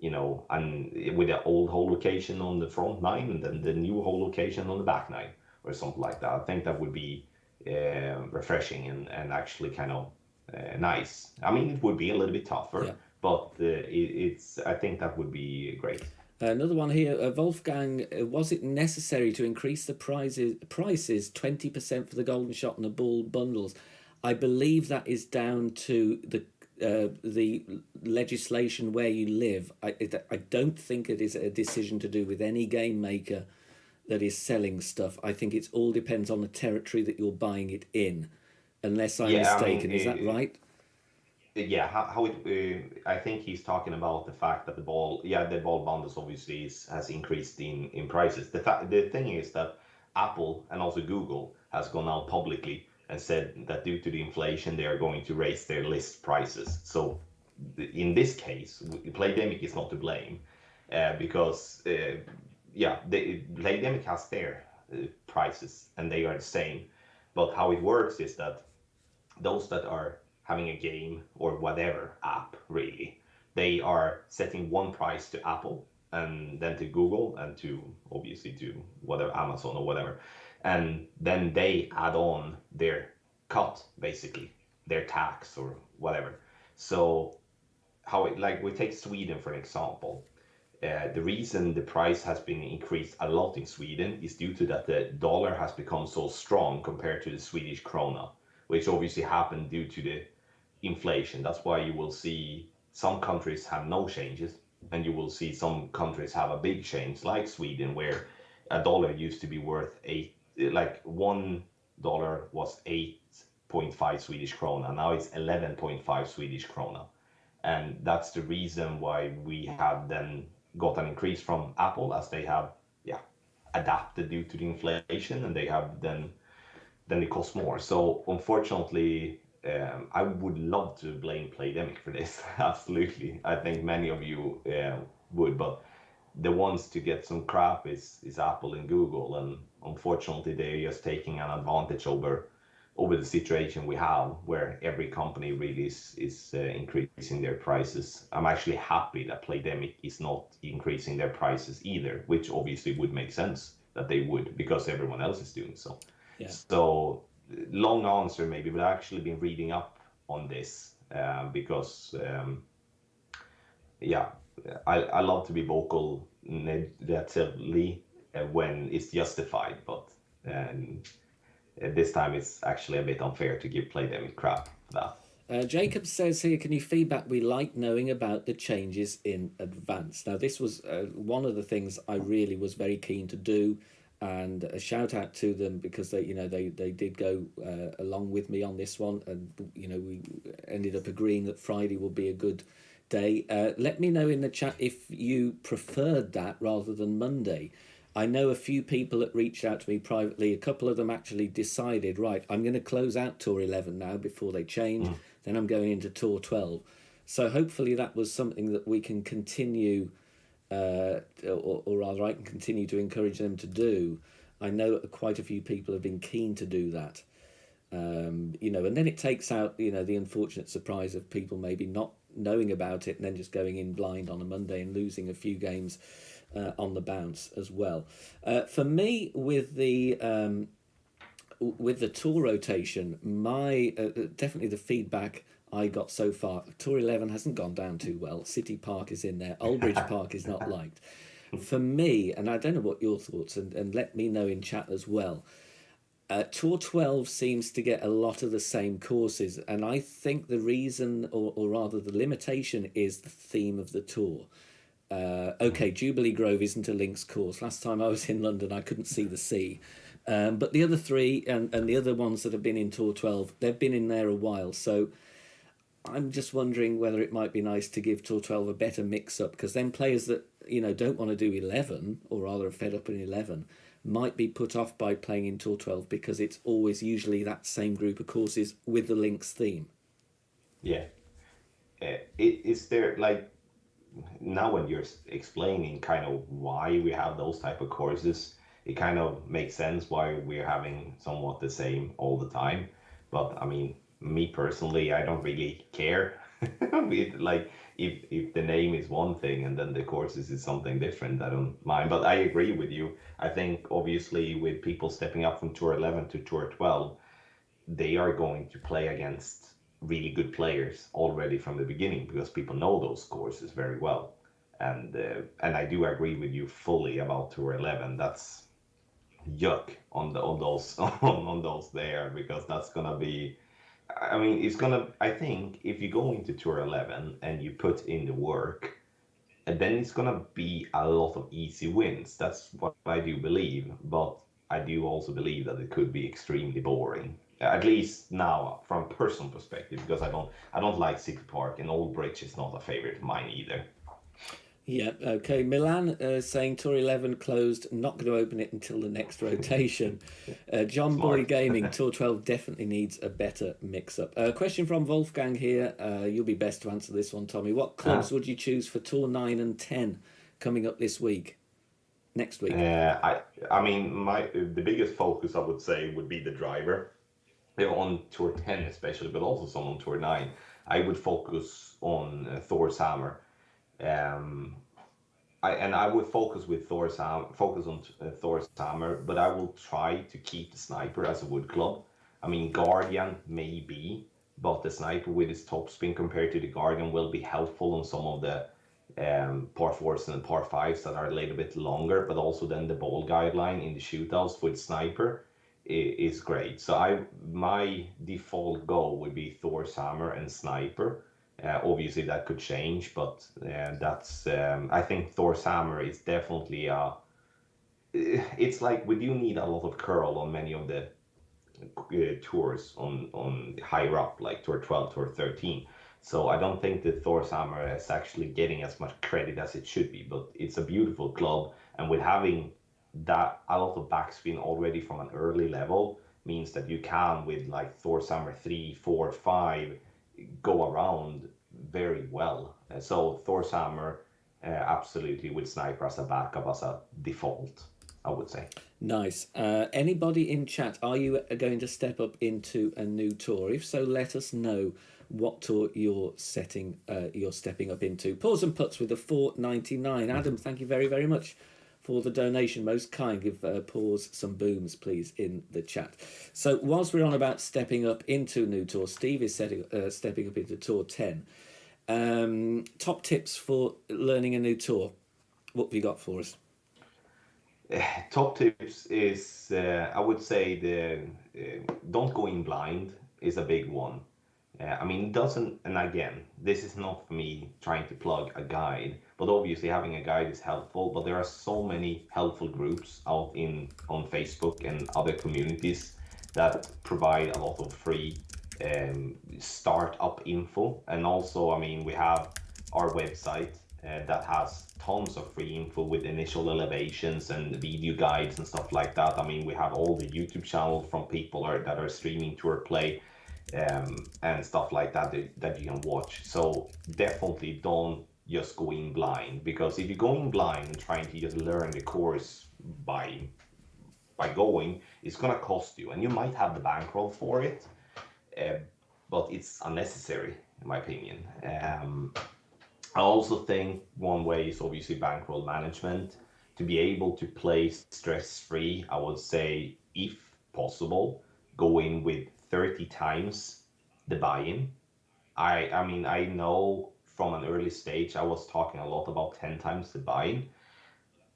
and with the old hole location on the front 9 and then the new hole location on the back 9 or something like that. I think that would be refreshing and actually kind of nice. I mean, it would be a little bit tougher, but I think that would be great. Another one here, Wolfgang, was it necessary to increase the prices 20% for the golden shot and the ball bundles? I believe that is down to the legislation where you live. I don't think it is a decision to do with any game maker that is selling stuff. I think it all depends on the territory that you're buying it in, unless I'm mistaken. Is that right? Yeah, I think he's talking about the fact that the ball bundles obviously has increased in prices. The thing is that Apple and also Google has gone out publicly and said that due to the inflation, they are going to raise their list prices. So in this case, Playdemic is not to blame because Playdemic has their prices and they are the same. But how it works is that those that are having a game or whatever app, really, they are setting one price to Apple and then to Google and to obviously to whatever, Amazon or whatever. And then they add on their cut, basically, their tax or whatever. So how it, like we take Sweden for an example. The reason the price has been increased a lot in Sweden is due to that the dollar has become so strong compared to the Swedish krona, which obviously happened due to the inflation. That's why you will see some countries have no changes, and you will see some countries have a big change, like Sweden, where a dollar used to be worth like $1 was 8.5 Swedish krona. Now it's 11.5 Swedish krona. And that's the reason why we have then got an increase from Apple, as they have, yeah, adapted due to the inflation, and they have then it costs more. So unfortunately, I would love to blame Playdemic for this. Absolutely, I think many of you would, but the ones to get some crap is Apple and Google, and unfortunately they're just taking an advantage over the situation we have, where every company really is increasing their prices. I'm actually happy that Playdemic is not increasing their prices either, which obviously would make sense that they would, because everyone else is doing so. Yeah. So long answer maybe, but I've actually been reading up on this because yeah, I love to be vocal negatively when it's justified, but this time it's actually a bit unfair to give Playdemic crap for that. Jacob says here, can you feedback? We like knowing about the changes in advance. Now, this was one of the things I really was very keen to do, and a shout out to them, because they did go along with me on this one, and we ended up agreeing that Friday will be a good day. Let me know in the chat if you preferred that rather than Monday. I know a few people that reached out to me privately. A couple of them actually decided, right, I'm going to close out Tour 11 now before they change. Then I'm going into Tour 12. So hopefully that was something that we can continue, or rather I can continue to encourage them to do. I know quite a few people have been keen to do that. And then it takes out, the unfortunate surprise of people maybe not knowing about it and then just going in blind on a Monday and losing a few games on the bounce as well. For me, with the tour rotation, my definitely the feedback I got so far, Tour 11 hasn't gone down too well. City Park is in there. Aldridge Park is not liked. For me, and I don't know what your thoughts, and let me know in chat as well, Tour 12 seems to get a lot of the same courses, and I think the reason, or rather the limitation, is the theme of the tour. Okay, Jubilee Grove isn't a links course. Last time I was in London, I couldn't see the sea. But the other three and the other ones that have been in Tour 12, they've been in there a while. So I'm just wondering whether it might be nice to give Tour 12 a better mix-up, because then players that, don't want to do 11, or rather are fed up in 11, might be put off by playing in Tour 12, because it's always usually that same group of courses with the links theme. Yeah. Is there, like, now when you're explaining kind of why we have those type of courses, it kind of makes sense why we're having somewhat the same all the time. But I mean, me personally, I don't really care. Like, if the name is one thing and then the courses is something different, I don't mind. But I agree with you. I think obviously with people stepping up from Tour 11 to Tour 12, they are going to play against really good players already from the beginning, because people know those courses very well. And I do agree with you fully about Tour 11. That's yuck on those on those there, because that's gonna be, I mean, it's gonna, I think if you go into Tour 11 and you put in the work, and then it's gonna be a lot of easy wins. That's what I do believe, but I do also believe that it could be extremely boring. At least now, from a personal perspective, because I don't like City Park, and Old Bridge is not a favorite of mine either. Yeah, okay. Milan saying Tour 11 closed, not going to open it until the next rotation. John Boy Gaming, Tour 12 definitely needs a better mix-up. Question from Wolfgang here. You'll be best to answer this one, Tommy. What clubs would you choose for Tour 9 and 10 coming up next week? I mean, the biggest focus, I would say, would be the driver. On Tour 10 especially, but also some on Tour 9. I would focus on Thor's Hammer. I would focus on Thor's Hammer, but I will try to keep the Sniper as a wood club. I mean, Guardian maybe, but the sniper with its topspin compared to the Guardian will be helpful on some of the par fours and par fives that are a little bit longer, but also then the ball guideline in the shootouts with sniper is great. So my default goal would be Thor's hammer and sniper. Obviously that could change, but that's I think Thor's hammer is definitely it's like we do need a lot of curl on many of the tours on higher up, like tour 12, tour 13. So I don't think that Thor's hammer is actually getting as much credit as it should be, but it's a beautiful club, and with having that a lot of backspin already from an early level means that you can, with like Thor's hammer 3, 4, 5, go around very well. So Thor's hammer, absolutely, with sniper as a backup, as a default, I would say. Nice. Anybody in chat, are you going to step up into a new tour? If so, let us know what tour you're stepping up into. Pause and Puts with a $4.99. Adam, thank you very, very much for the donation. Most kind. Give Pause some booms, please, in the chat. So whilst we're on about stepping up into a new tour, Steve is stepping up into tour 10. Top tips for learning a new tour. What have you got for us? Top tips is, I would say, don't go in blind is a big one. I mean, it doesn't, and again, this is not for me trying to plug a guide, but obviously having a guide is helpful. But there are so many helpful groups out on Facebook and other communities that provide a lot of free startup info. And also, I mean, we have our website that has tons of free info with initial elevations and video guides and stuff like that. I mean, we have all the YouTube channels from people that are streaming tour play and stuff like that that you can watch. So definitely don't just go in blind, because if you go in blind and trying to just learn the course by going, it's gonna cost you, and you might have the bankroll for it, but it's unnecessary in my opinion. I also think one way is obviously bankroll management. To be able to play stress-free, I would say, if possible, go in with 30 times the buy-in. I mean, I know from an early stage I was talking a lot about 10 times the buy-in,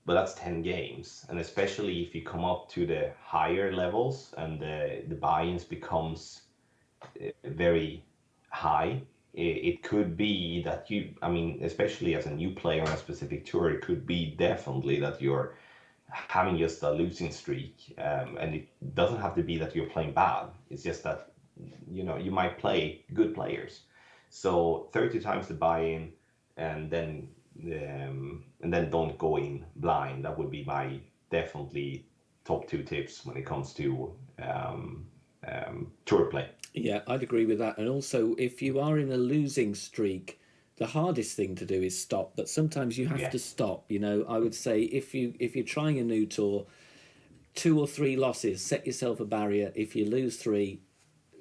but that's 10 games. And especially if you come up to the higher levels and the buy-ins becomes very high, it could be that I mean, especially as a new player on a specific tour, it could be definitely that you're having just a losing streak. And it doesn't have to be that you're playing bad. It's just that, you know, you might play good players. So 30 times the buy-in, and then don't go in blind. That would be my definitely top 2 tips when it comes to tour play. Yeah, I'd agree with that. And also, if you are in a losing streak, the hardest thing to do is stop. But sometimes you have to stop. You know, I would say if you're trying a new tour, 2 or 3 losses, set yourself a barrier. If you lose 3,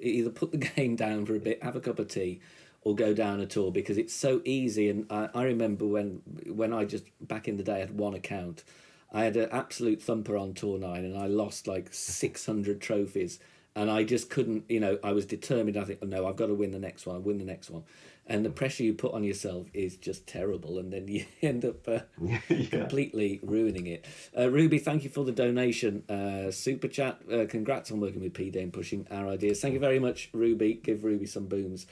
either put the game down for a bit, have a cup of tea, or go down a tour, because it's so easy. And I remember when I just back in the day had one account, I had an absolute thumper on tour 9, and I lost like 600 trophies. And I just couldn't, you know, I was determined. I think, oh, no, I've got to win the next one. I'll win the next one. And the pressure you put on yourself is just terrible. And then you end up completely ruining it. Ruby, thank you for the donation. Super chat. Congrats on working with PD and pushing our ideas. Thank you very much, Ruby. Give Ruby some booms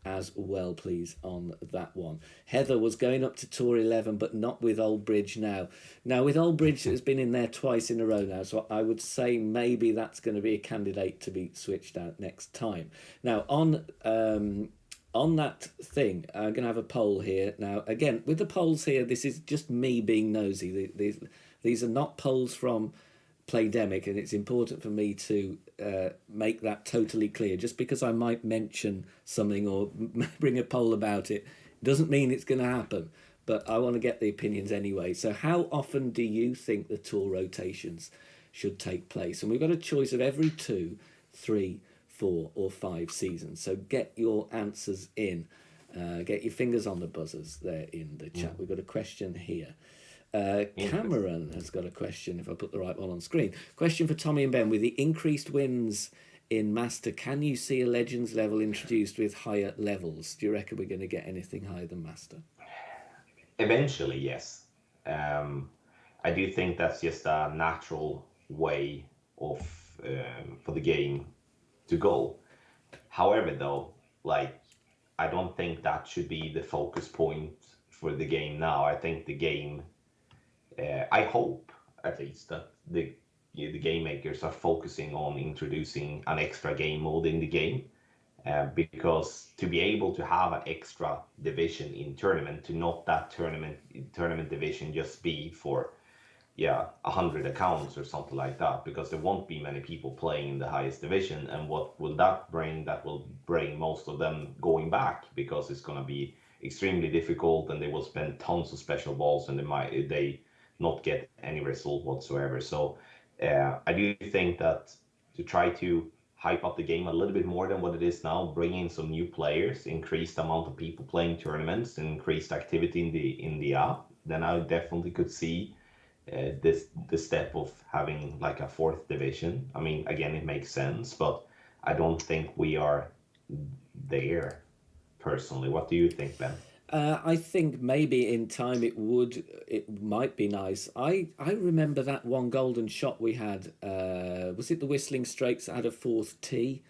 as well, please, on that one. Heather was going up to Tour 11, but not with Old Bridge now. Now, with Old Bridge, it's been in there twice in a row now, so I would say maybe that's going to be a candidate to be switched out next time. Now, on that thing, I'm going to have a poll here. Now, again, with the polls here, this is just me being nosy. These are not polls from Playdemic, and it's important for me to make that totally clear. Just because I might mention something or bring a poll about it doesn't mean it's going to happen, but I want to get the opinions anyway. So how often do you think the tour rotations should take place? And we've got a choice of every 2, 3, 4 or 5 seasons. So get your answers in. Get your fingers on the buzzers there in the chat. We've got a question here. Cameron has got a question, if I put the right one on screen. Question for Tommy and Ben. With the increased wins in Master, can you see a Legends level introduced with higher levels? Do you reckon we're going to get anything higher than Master? Eventually, yes. Um, I do think that's just a natural way of for the game to go. However, though, like I don't think that should be the focus point for the game now. I think the game, I hope at least that the game makers are focusing on introducing an extra game mode in the game. Because to be able to have an extra division in tournament, to not that tournament division just be for 100 accounts or something like that, because there won't be many people playing in the highest division, and what will that bring? That will bring most of them going back, because it's going to be extremely difficult, and they will spend tons of special balls, and they not get any result whatsoever. So I do think that to try to hype up the game a little bit more than what it is now, bring in some new players, increase the amount of people playing tournaments, and increased activity in the app, then I definitely could see the step of having like a fourth division. I mean, again, it makes sense, but I don't think we are there personally. What do you think, Ben? I think maybe in time it might be nice. I remember that one golden shot we had. Was it the Whistling Straits that had a fourth tee?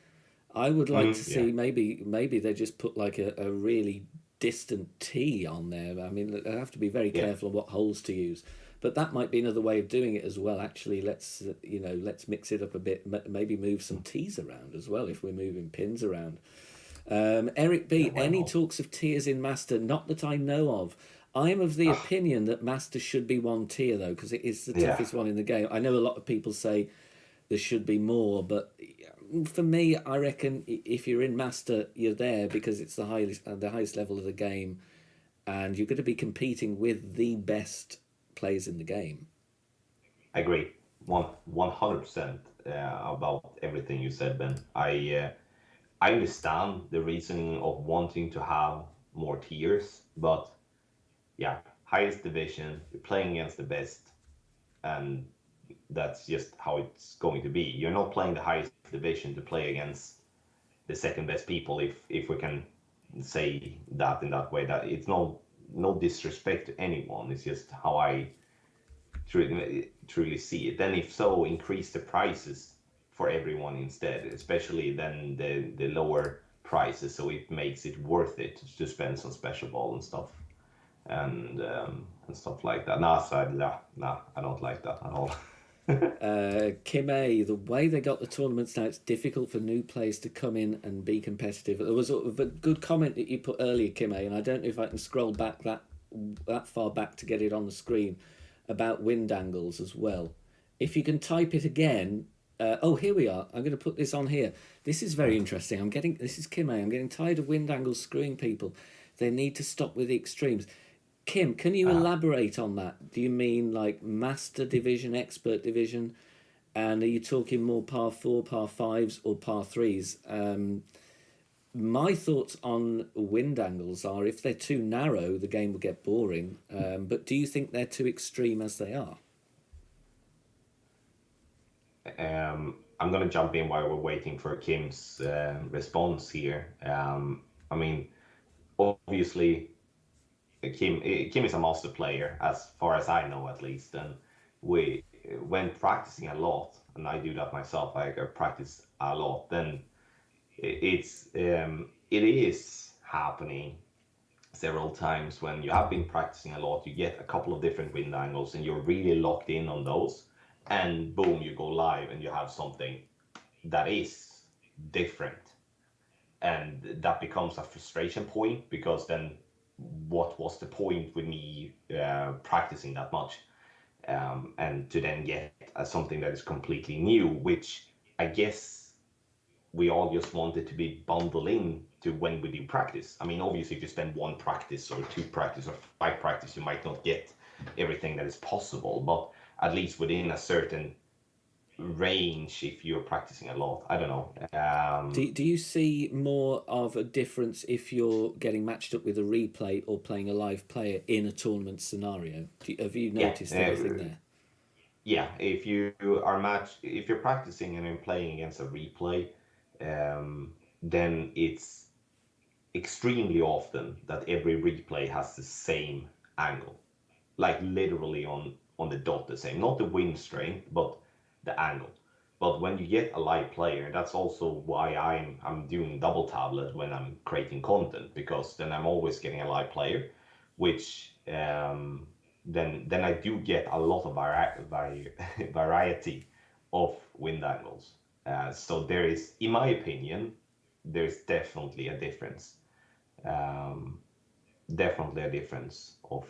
I would like to Yeah, see maybe they just put like a really distant tee on there. I mean, they have to be very yeah, careful of what holes to use. But that might be another way of doing it as well. Actually, let's mix it up a bit. Maybe move some tees around as well if we're moving pins around. Eric yeah. B, Why any not? talks of tiers in Master? Not that I know of. I am of the Ah, opinion that Master should be one tier though, because it is the yeah, toughest one in the game. I know a lot of people say there should be more, but for me, I reckon if you're in Master, you're there because it's the highest level of the game, and you're going to be competing with the best players in the game. I agree. 100% about everything you said, Ben. I understand the reasoning of wanting to have more tiers, but yeah, highest division, you're playing against the best, and that's just how it's going to be. You're not playing the highest division to play against the second best people, if we can say that in that way. That it's no disrespect to anyone. It's just how I truly see it. Then, if so, increase the prices for everyone instead, especially then the lower prices, so it makes it worth it to spend some special ball and stuff, and stuff like that. Nah, I don't like that at all. Kim A, the way they got the tournaments now, it's difficult for new players to come in and be competitive. There was a good comment that you put earlier, Kim A, and I don't know if I can scroll back that far back to get it on the screen, about wind angles as well. If you can type it again, oh, here we are. I'm going to put this on here. This is very interesting. This is Kim A. I'm getting tired of wind angles screwing people. They need to stop with the extremes. Kim, can you elaborate on that? Do you mean like Master Division, Expert Division? And are you talking more par 4, par 5s, or par 3s? My thoughts on wind angles are if they're too narrow, the game will get boring. But do you think they're too extreme as they are? I'm gonna jump in while we're waiting for Kim's response here. I mean, obviously, Kim is a master player, as far as I know, at least. And we, when practicing a lot, and I do that myself, I practice a lot. Then it is happening several times when you have been practicing a lot. You get a couple of different wind angles, and you're really locked in on those. And boom, you go live, and you have something that is different, and that becomes a frustration point, because then what was the point with me practicing that much, and to then get something that is completely new, which I guess we all just want it to be bundled in to when we do practice. I mean, obviously, if you spend one practice or two practice or five practice, you might not get everything that is possible, but at least within a certain range, if you're practicing a lot. I don't know. Do you see more of a difference if you're getting matched up with a replay or playing a live player in a tournament scenario? Have you Yeah, noticed anything there? yeah. If you're practicing and then playing against a replay, then it's extremely often that every replay has the same angle, like literally on the dot the same, not the wind strength, but the angle. But when you get a live player, that's also why I'm doing double tablet when I'm creating content, because then I'm always getting a live player, which then I do get a lot of variety of wind angles. So there is, in my opinion, there's definitely a difference. Um, Definitely a difference of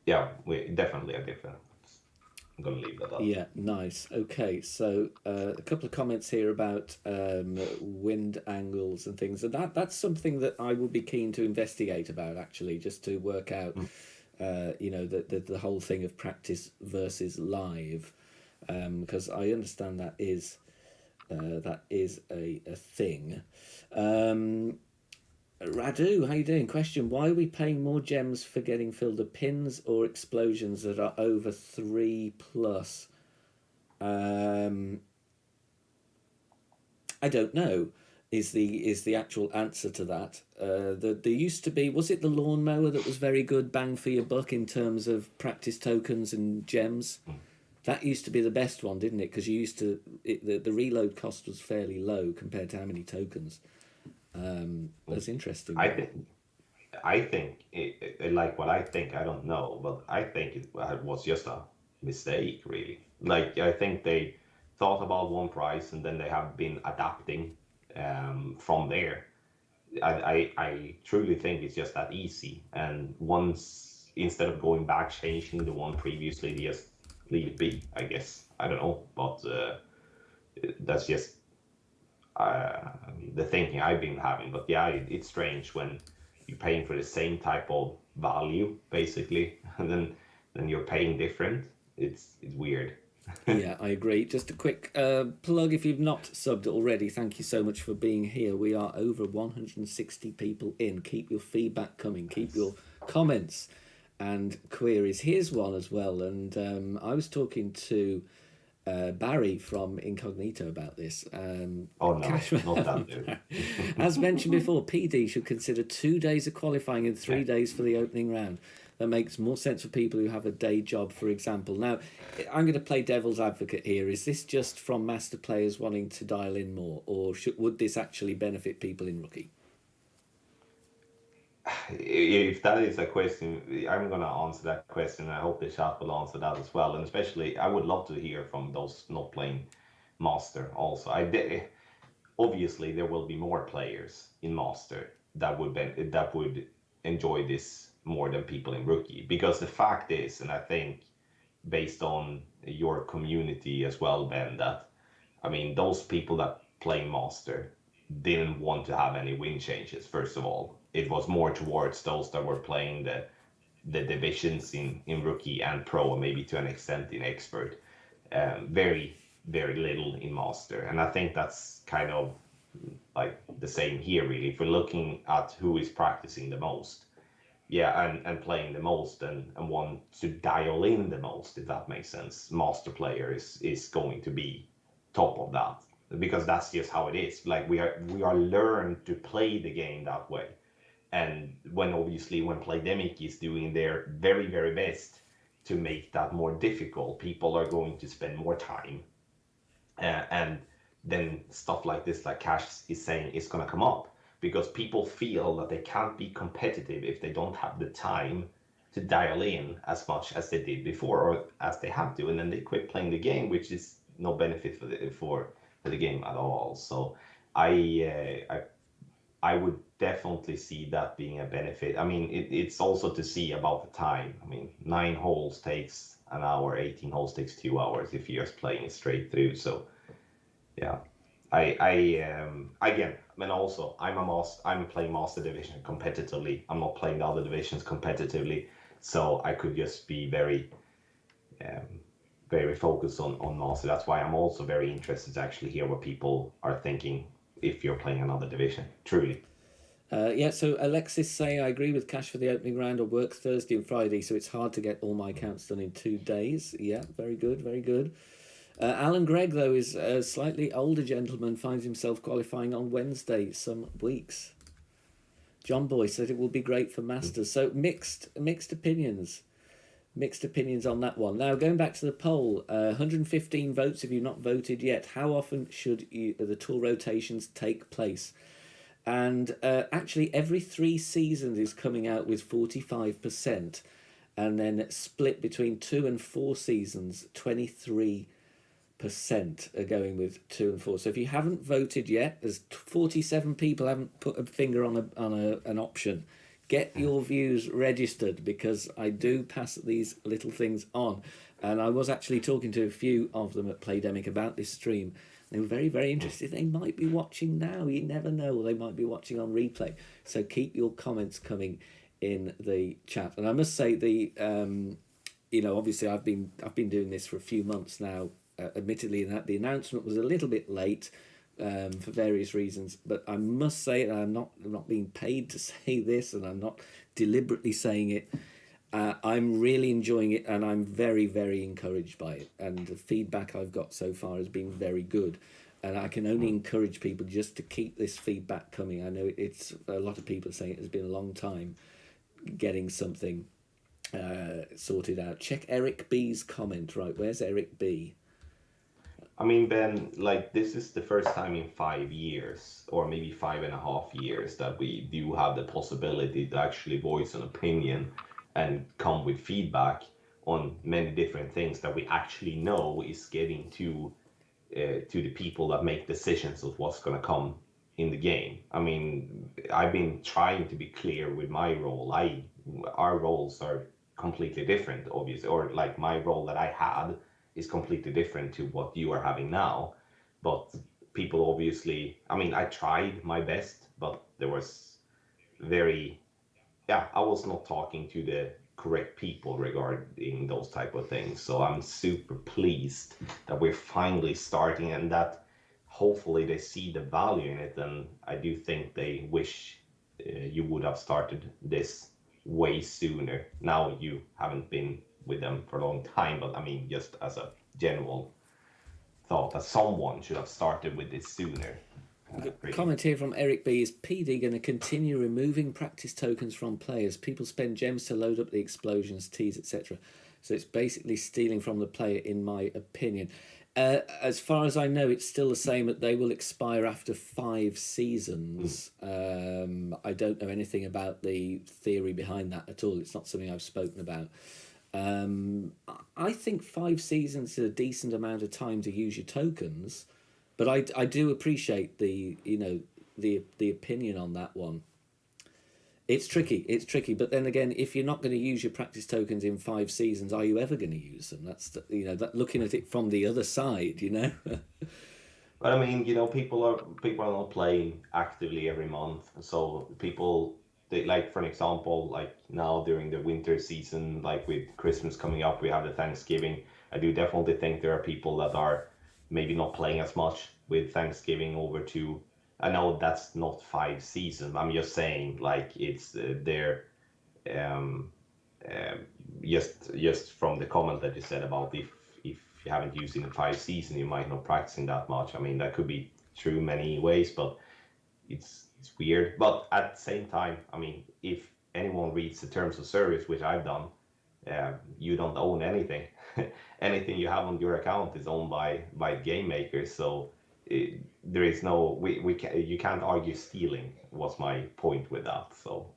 yeah, definitely a difference. I'm gonna leave that up. Yeah, nice. Okay, so a couple of comments here about wind angles and things, and that's something that I would be keen to investigate about, actually, just to work out, the whole thing of practice versus live, because I understand that is a thing. Radu, how you doing? Question: why are we paying more gems for getting filled of pins or explosions that are over 3+? I don't know. Is the actual answer to that? There used to be, was it the lawnmower that was very good bang for your buck in terms of practice tokens and gems? That used to be the best one, didn't it? Because you used to the reload cost was fairly low compared to how many tokens. That's interesting. I think like what I think, I don't know, but I think it was just a mistake, really. Like I think they thought about one price and then they have been adapting from there. I truly think it's just that easy. And once, instead of going back, changing the one previously, they just leave it be, I guess. I don't know, but that's just the thinking I've been having. But yeah, it's strange when you're paying for the same type of value, basically, and then you're paying different. It's weird. Yeah, I agree. Just a quick plug, if you've not subbed already, thank you so much for being here. We are over 160 people in. Keep your feedback coming. Keep your comments and queries. Here's one as well. And I was talking to Barry from Incognito about this. Oh no, not that dude. As mentioned before, PD should consider 2 days of qualifying and 3 days for the opening round. That makes more sense for people who have a day job, for example. Now, I'm going to play devil's advocate here. Is this just from master players wanting to dial in more, or would this actually benefit people in Rookie? If that is a question, I'm gonna answer that question. I hope the chat will answer that as well. And especially, I would love to hear from those not playing Master also. Obviously there will be more players in Master that would enjoy this more than people in Rookie, because the fact is, and I think based on your community as well, Ben, that I mean those people that play Master didn't want to have any win changes. First of all, it was more towards those that were playing the divisions in Rookie and Pro, and maybe to an extent in Expert. Very very little in Master, and I think that's kind of like the same here, really. If we're looking at who is practicing the most, yeah, and playing the most, and want to dial in the most, if that makes sense, Master player is going to be top of that, because that's just how it is. Like we are learned to play the game that way. And when obviously when Playdemic is doing their very very best to make that more difficult, people are going to spend more time, and then stuff like this, like Cash is saying, is going to come up, because people feel that they can't be competitive if they don't have the time to dial in as much as they did before, or as they have to, and then they quit playing the game, which is no benefit for the game at all. So I would definitely see that being a benefit. I mean, it's also to see about the time. I mean, 9 holes takes an hour, 18 holes takes 2 hours if you're just playing it straight through. So yeah, again, I mean, also I'm playing Master Division competitively. I'm not playing the other divisions competitively, so I could just be very very focused on Master. That's why I'm also very interested to actually hear what people are thinking if you're playing another division, truly. Yeah, so Alexis saying, I agree with Cash for the opening round. I work Thursday and Friday, so it's hard to get all my accounts done in 2 days. Yeah, very good, very good. Alan Gregg, though, is a slightly older gentleman, finds himself qualifying on Wednesday some weeks. John Boy said it will be great for Masters. So mixed opinions. Mixed opinions on that one. Now, going back to the poll, 115 votes if you've not voted yet. How often should the tour rotations take place? And actually, every 3 seasons is coming out with 45%. And then split between 2 and 4 seasons, 23% are going with 2 and 4. So if you haven't voted yet, there's 47 people haven't put a finger on an option. Get your views registered, because I do pass these little things on. And I was actually talking to a few of them at Playdemic about this stream. They were very, very interested. They might be watching now. You never know. They might be watching on replay. So keep your comments coming in the chat. And I must say, obviously I've been doing this for a few months now. Admittedly, that the announcement was a little bit late for various reasons, but I must say, and I'm not being paid to say this, and I'm not deliberately saying it. I'm really enjoying it, and I'm very, very encouraged by it. And the feedback I've got so far has been very good. And I can only encourage people just to keep this feedback coming. I know it's a lot of people saying it has been a long time getting something sorted out. Check Eric B's comment. Right, where's Eric B? I mean, Ben, like, this is the first time in 5 years, or maybe 5.5 years, that we do have the possibility to actually voice an opinion and come with feedback on many different things that we actually know is getting to the people that make decisions of what's going to come in the game. I mean, I've been trying to be clear with my role. Our roles are completely different, obviously, or like my role that I had is completely different to what you are having now. But people obviously, I mean, I tried my best, but there was I was not talking to the correct people regarding those type of things. So I'm super pleased that we're finally starting, and that hopefully they see the value in it. And I do think they wish you would have started this way sooner. Now you haven't been with them for a long time, but I mean, just as a general thought, that someone should have started with this sooner. Comment here from Eric B. Is PD going to continue removing practice tokens from players? People spend gems to load up the explosions, teas, etc. So it's basically stealing from the player, in my opinion. As far as I know, it's still the same, that they will expire after 5 seasons. I don't know anything about the theory behind that at all. It's not something I've spoken about. I think 5 seasons is a decent amount of time to use your tokens, but I do appreciate the opinion on that one. It's tricky, but then again, if you're not going to use your practice tokens in 5 seasons, are you ever going to use them? That's that looking at it from the other side, But I mean, people are not playing actively every month, so people, they, like, for an example, like now during the winter season, like with Christmas coming up, we have the Thanksgiving. I do definitely think there are people that are maybe not playing as much with Thanksgiving over to. I know that's not 5 seasons. I'm just saying, like, it's just from the comment that you said about if you haven't used it in 5 seasons, you might not practicing that much. I mean, that could be true many ways, but it's weird. But at the same time, I mean, if anyone reads the terms of service, which I've done, you don't own anything. Anything you have on your account is owned by game makers. So there is no, you can't argue stealing, was my point with that. So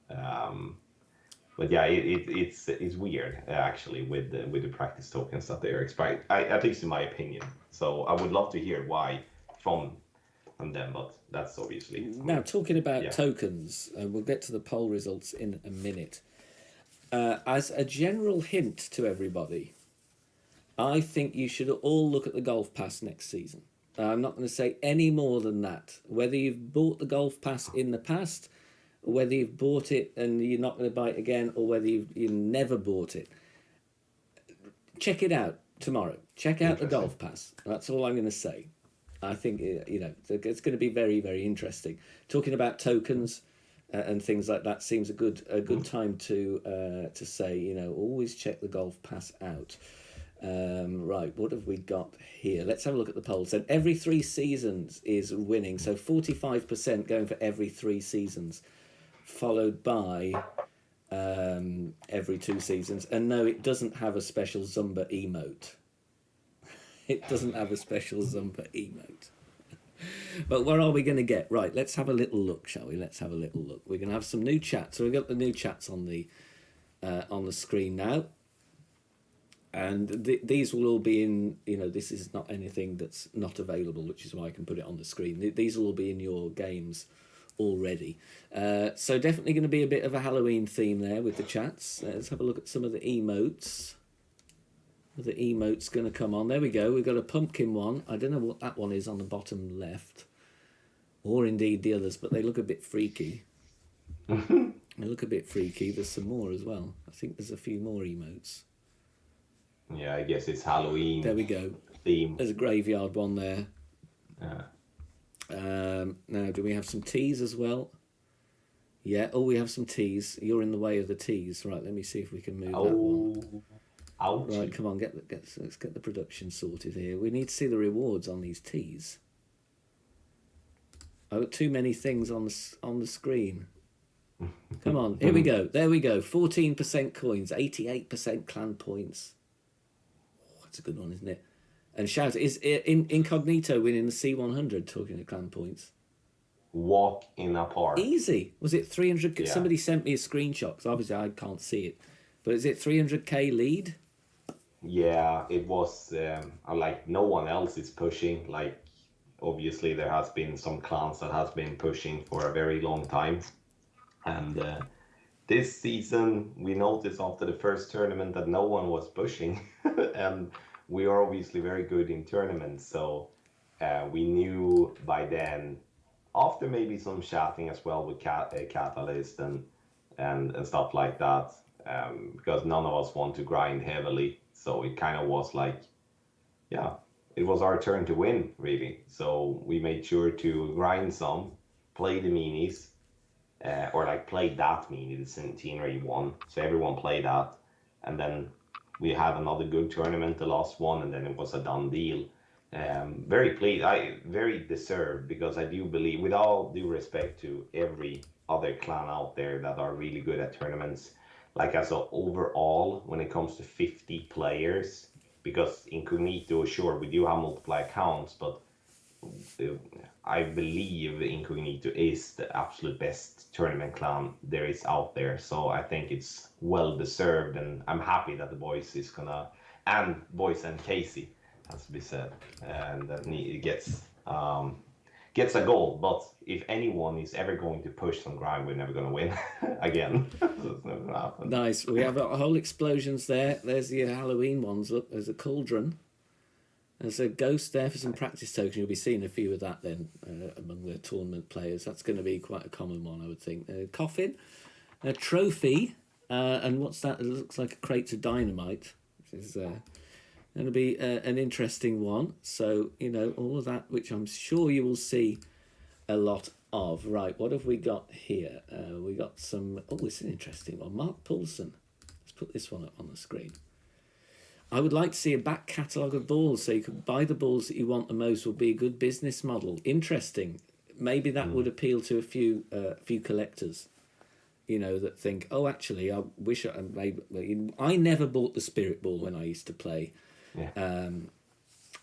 but yeah, it's weird actually with the practice tokens that they are expired, at least in my opinion. So I would love to hear why from them, but that's obviously. Now, talking about tokens, we'll get to the poll results in a minute. As a general hint to everybody, I think you should all look at the Golf Pass next season. I'm not going to say any more than that. Whether you've bought the Golf Pass in the past, or whether you've bought it and you're not going to buy it again, or whether you've never bought it, check it out tomorrow. Check out the Golf Pass. That's all I'm going to say. I think it's going to be very, very interesting. Talking about tokens and things like that seems a good time to say, always check the Golf Pass out. Right, what have we got here? Let's have a look at the polls. So every 3 seasons is winning. So 45% going for every 3 seasons, followed by every 2 seasons. And no, it doesn't have a special Zumba emote. It doesn't have a special Zumba emote. But what are we going to get? Right, let's have a little look, shall we? Let's have a little look. We're going to have some new chats. So we've got the new chats on the screen now. And these will all be in, this is not anything that's not available, which is why I can put it on the screen. These will all be in your games already. So definitely going to be a bit of a Halloween theme there with the chats. Let's have a look at some of the emotes. The emote's going to come on. There we go. We've got a pumpkin one. I don't know what that one is on the bottom left. Or indeed the others, but they look a bit freaky. They look a bit freaky. There's some more as well. I think there's a few more emotes. Yeah, I guess it's Halloween. There we go. Theme. There's a graveyard one there. Yeah. Now, do we have some teas as well? Yeah. Oh, we have some teas. You're in the way of the teas. Right, let me see if we can move that one. Ouch. Right, come on, let's get the production sorted here. We need to see the rewards on these teas. I've got too many things on the screen. Come on, here we go. There we go. 14% coins, 88% clan points. Oh, that's a good one, isn't it? And shout, is Incognito winning the C100 talking to clan points? Walk in a park. Easy. Was it 300? Yeah. Somebody sent me a screenshot, because obviously I can't see it. But is it 300k lead? Yeah, it was like no one else is pushing. Like obviously there has been some clans that has been pushing for a very long time. And this season we noticed after the first tournament that no one was pushing. And we are obviously very good in tournaments. So we knew by then, after maybe some chatting as well with Catalyst and stuff like that, because none of us want to grind heavily. So it kind of was like, yeah, it was our turn to win, really. So we made sure to grind some, play the minis, or like play that mini, the Centenary one. So everyone played that. And then we had another good tournament, the last one, and then it was a done deal. Very pleased, very deserved, because I do believe, with all due respect to every other clan out there that are really good at tournaments, like as a overall, when it comes to 50 players, because Incognito, sure, we do have multiple accounts, but I believe Incognito is the absolute best tournament clan there is out there. So I think it's well deserved, and I'm happy that the boys is gonna, and boys and Casey, has to be said, and that he gets a goal. But if anyone is ever going to push some grind, we're never going to win again. So it's never going to happen. Nice. We have a whole explosions there. There's the Halloween ones. Look, there's a cauldron. There's a ghost there for some practice tokens. You'll be seeing a few of that then among the tournament players. That's going to be quite a common one, I would think. A coffin, a trophy, and what's that? It looks like a crate of dynamite, which is going to be an interesting one. So, all of that, which I'm sure you will see a lot of. Right, what have we got here? We got some... Oh, it's an interesting one. Mark Poulsen. Let's put this one up on the screen. I would like to see a back catalogue of balls so you can buy the balls that you want the most. Will be a good business model. Interesting. Maybe that would appeal to a few collectors, that think, oh, actually, I wish I never bought the Spirit Ball when I used to play. Yeah.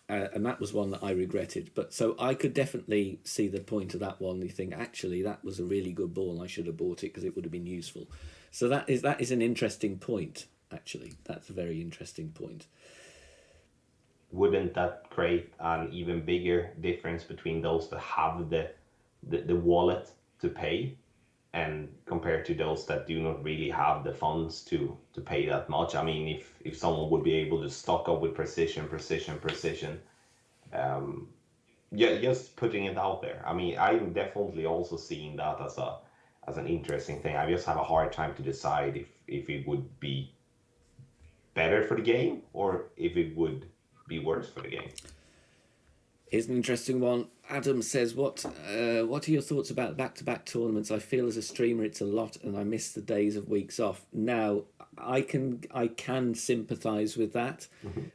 And that was one that I regretted. But so I could definitely see the point of that one. You think, actually, that was a really good ball and I should have bought it because it would have been useful. So that is an interesting point, actually. That's a very interesting point. Wouldn't that create an even bigger difference between those that have the wallet to pay, and compared to those that do not really have the funds to pay that much? I mean, if someone would be able to stock up with precision, just putting it out there. I mean, I'm definitely also seeing that as an interesting thing. I just have a hard time to decide if it would be better for the game or if it would be worse for the game. Here's an interesting one. Adam says, what are your thoughts about back-to-back tournaments? I feel as a streamer it's a lot and I miss the days of weeks off. Now, I can sympathise with that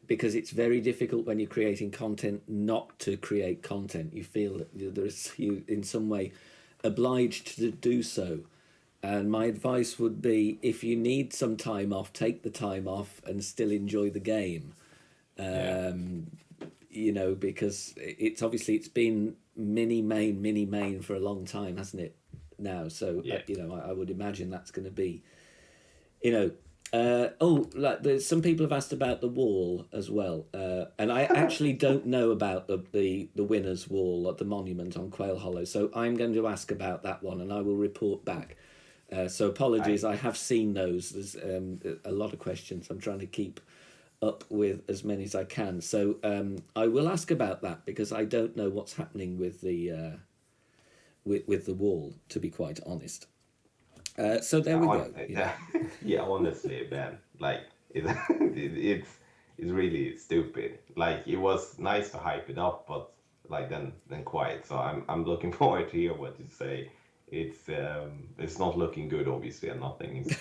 because it's very difficult when you're creating content not to create content. You feel that you in some way obliged to do so. And my advice would be, if you need some time off, take the time off and still enjoy the game. You know, because it's been mini main for a long time, hasn't it? Now, so you know, I would imagine that's going to be, you know, like there's some people have asked about the wall as well, and I actually don't know about the winners' wall at the monument on Quail Hollow, so I'm going to ask about that one, and I will report back. So apologies, I have seen those. There's a lot of questions. I'm trying to keep up with as many as I can. So I will ask about that because I don't know what's happening with the wall, to be quite honest. So there we go. Yeah, honestly, man, like it's really stupid. Like it was nice to hype it up, but like then quiet. So I'm looking forward to hear what you say. It's not looking good, obviously, and nothing is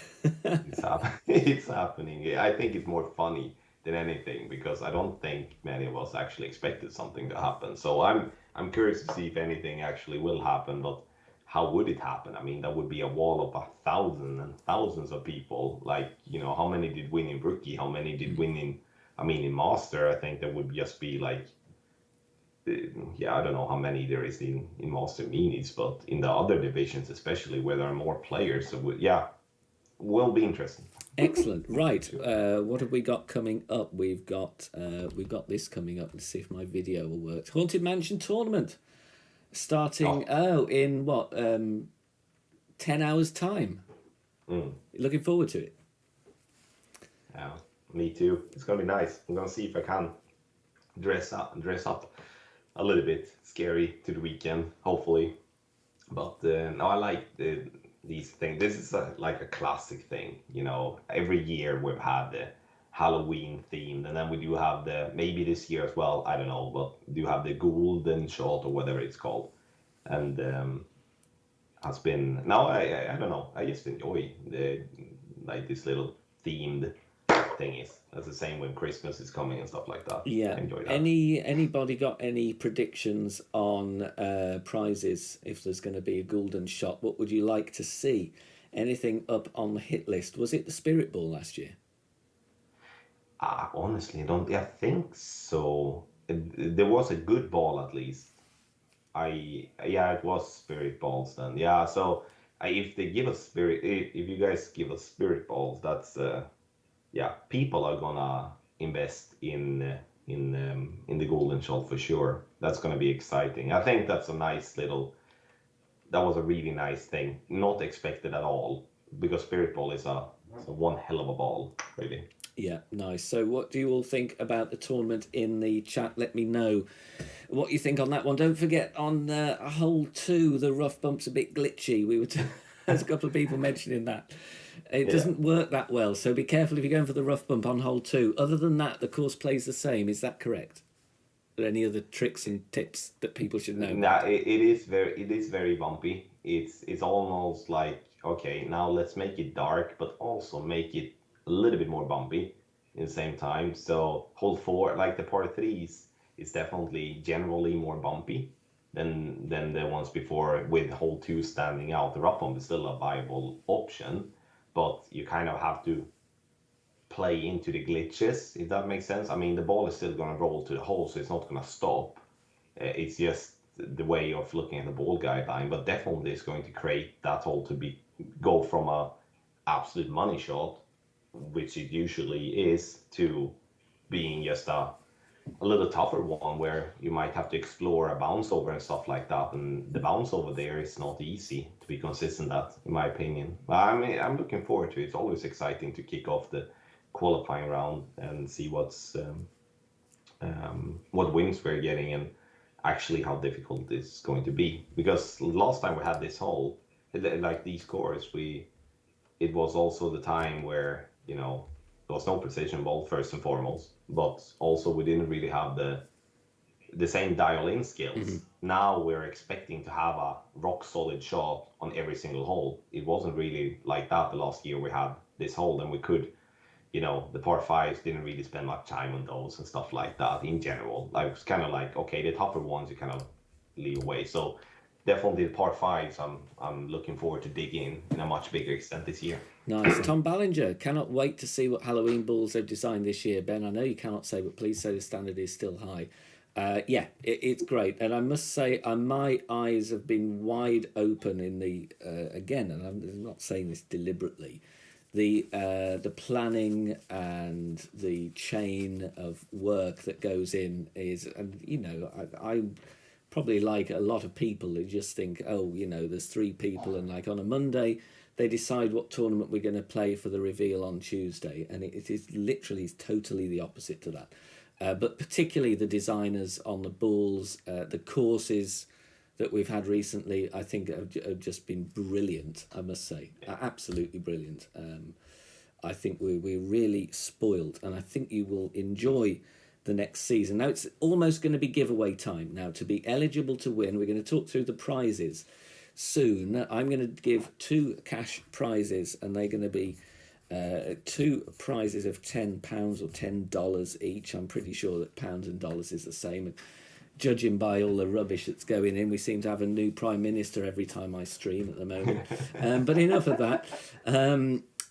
it's happening. I think it's more funny than anything because I don't think many of us actually expected something to happen. So I'm curious to see if anything actually will happen, but how would it happen? I mean, that would be a wall of 1,000 and thousands of people. Like, you know, how many did win in rookie? How many did win in master? I think there would just be like, I don't know how many there is in master minis, but in the other divisions, especially where there are more players, so will be interesting. Excellent. Right. What have we got coming up? We've got this coming up. Let's see if my video will work. Haunted Mansion tournament starting in what 10 hours time. Looking forward to it. Yeah, me too. It's gonna be nice. I'm gonna see if I can dress up a little bit scary to the weekend, hopefully. But no, I like these things. This is like a classic thing, you know. Every year we've had the Halloween themed, and then we do have maybe this year as well, I don't know, but we do have the golden shot or whatever it's called, and has been now I don't know, I just enjoy like this little themed thingies. That's the same when Christmas is coming and stuff like that. Yeah. I enjoy that. Anybody got any predictions on prizes if there's going to be a golden shot? What would you like to see? Anything up on the hit list? Was it the Spirit Ball last year? Honestly, I think so. There was a good ball at least. It was Spirit Balls then. Yeah, so if they give us if you guys give us Spirit Balls, that's people are gonna invest in the golden shot for sure. That's gonna be exciting. I think that's that was a really nice thing. Not expected at all, because Spirit Ball is a one hell of a ball, really. Yeah, nice. So what do you all think about the tournament in the chat? Let me know what you think on that one. Don't forget, on hole 2, the rough bump's a bit glitchy. There's a couple of people mentioning that. It doesn't work that well, so be careful if you're going for the rough bump on hole 2. Other than that, the course plays the same. Is that correct? Are there any other tricks and tips that people should know? Nah, it is very bumpy. It's almost like, okay, now let's make it dark, but also make it a little bit more bumpy in the same time. So hole 4, like the par 3s, is definitely generally more bumpy than the ones before, with hole 2 standing out. The rough bump is still a viable option, but you kind of have to play into the glitches, if that makes sense. I mean, the ball is still going to roll to the hole, so it's not going to stop. It's just the way of looking at the ball guideline, but definitely it's going to create that hole to go from a absolute money shot, which it usually is, to being just a little tougher one where you might have to explore a bounce over and stuff like that. And the bounce over there is not easy to be consistent at, in my opinion. I mean, I'm looking forward to it. It's always exciting to kick off the qualifying round and see what wins we're getting and actually how difficult it's going to be. Because last time we had this hole, like these cores, it was also the time where, you know, there was no precision ball first and foremost, but also we didn't really have the same dial-in skills. Now we're expecting to have a rock solid shot on every single hole. It wasn't really like that the last year we had this hole, and we could, the par fives didn't really spend much time on those and stuff like that in general. Like, it was kind of like, okay, the tougher ones you kind of leave away. So definitely the par fives, I'm looking forward to dig in a much bigger extent this year. Nice. Tom Ballinger, cannot wait to see what Halloween balls they've designed this year. Ben, I know you cannot say, but please say the standard is still high. Yeah, it's great. And I must say, my eyes have been wide open in the, again, and I'm not saying this deliberately, the planning and the chain of work that goes in is, and I probably like a lot of people who just think, oh, there's 3 people, and like on a Monday they decide what tournament we're going to play for the reveal on Tuesday, and it is literally totally the opposite to that. But particularly the designers on the balls, the courses that we've had recently, I think have just been brilliant, I must say. Absolutely brilliant. I think we're really spoiled, and I think you will enjoy the next season. Now, it's almost going to be giveaway time. Now, to be eligible to win, we're going to talk through the prizes soon. I'm going to give 2 cash prizes, and they're going to be 2 prizes of £10 or $10 each. I'm pretty sure that pounds and dollars is the same. And judging by all the rubbish that's going in, we seem to have a new prime minister every time I stream at the moment. But enough of that.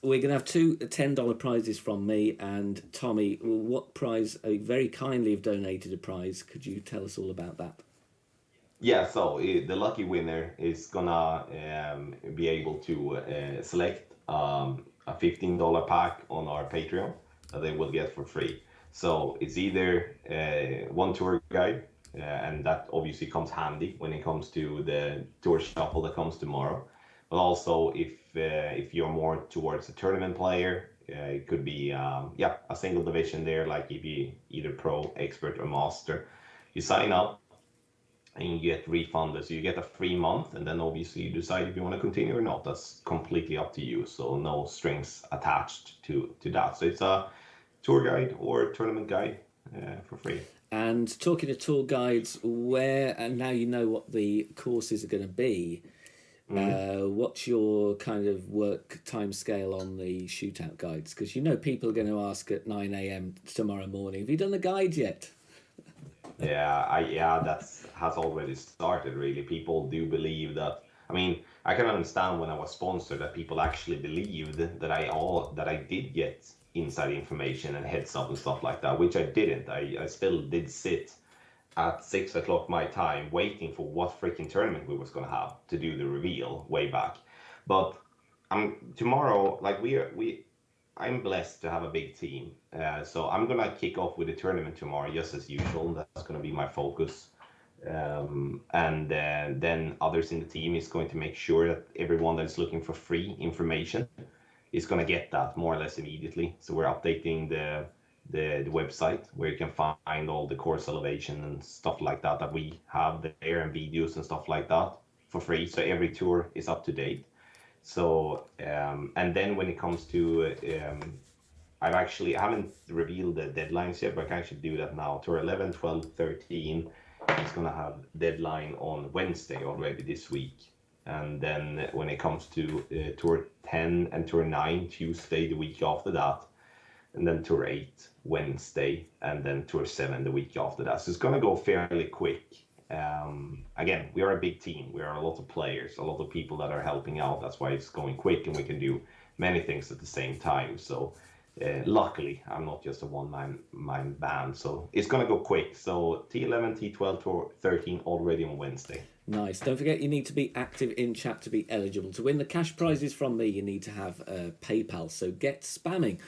We're going to have 2 $10 prizes from me, and Tommy, what prize? Very kindly have donated a prize. Could you tell us all about that? Yeah, so the lucky winner is gonna be able to select a $15 pack on our Patreon that they will get for free. So it's either one tour guide, and that obviously comes handy when it comes to the tour shuffle that comes tomorrow. But also, if you're more towards a tournament player, it could be a single division there, like if you either pro, expert, or master. You sign up and you get refunded, so you get a free month, and then obviously you decide if you want to continue or not. That's completely up to you, so no strings attached to that. So it's a tour guide or tournament guide for free. And talking to tour guides, and now you know what the courses are going to be, what's your kind of work time scale on the shootout guides? Because people are going to ask at 9 a.m. tomorrow morning, have you done the guide yet? That has already started, really. People do believe that. I mean, I can understand when I was sponsored that people actually believed that I did get inside information and heads up and stuff like that, which I didn't. I still did sit at 6 o'clock my time waiting for what freaking tournament we was gonna have to do the reveal way back. But tomorrow, like I'm blessed to have a big team, so I'm gonna kick off with the tournament tomorrow, just as usual. That's gonna be my focus, and then others in the team is going to make sure that everyone that's looking for free information is gonna get that more or less immediately. So we're updating the website where you can find all the course elevation and stuff like that we have there, and videos and stuff like that for free. So every tour is up to date. So and then when it comes to I haven't revealed the deadlines yet, but I can actually do that now. Tour 11, 12, 13 is gonna have deadline on Wednesday already this week, and then when it comes to Tour 10 and Tour 9, Tuesday the week after that, and then Tour 8 Wednesday, and then Tour 7 the week after that. So it's gonna go fairly quick. Again, we are a big team. We are a lot of players, a lot of people that are helping out. That's why it's going quick, and we can do many things at the same time. So luckily, I'm not just a one-man band. So it's going to go quick. So T11, T12, Tour 13 already on Wednesday. Nice. Don't forget, you need to be active in chat to be eligible to win the cash prizes from me. You need to have PayPal, so get spamming.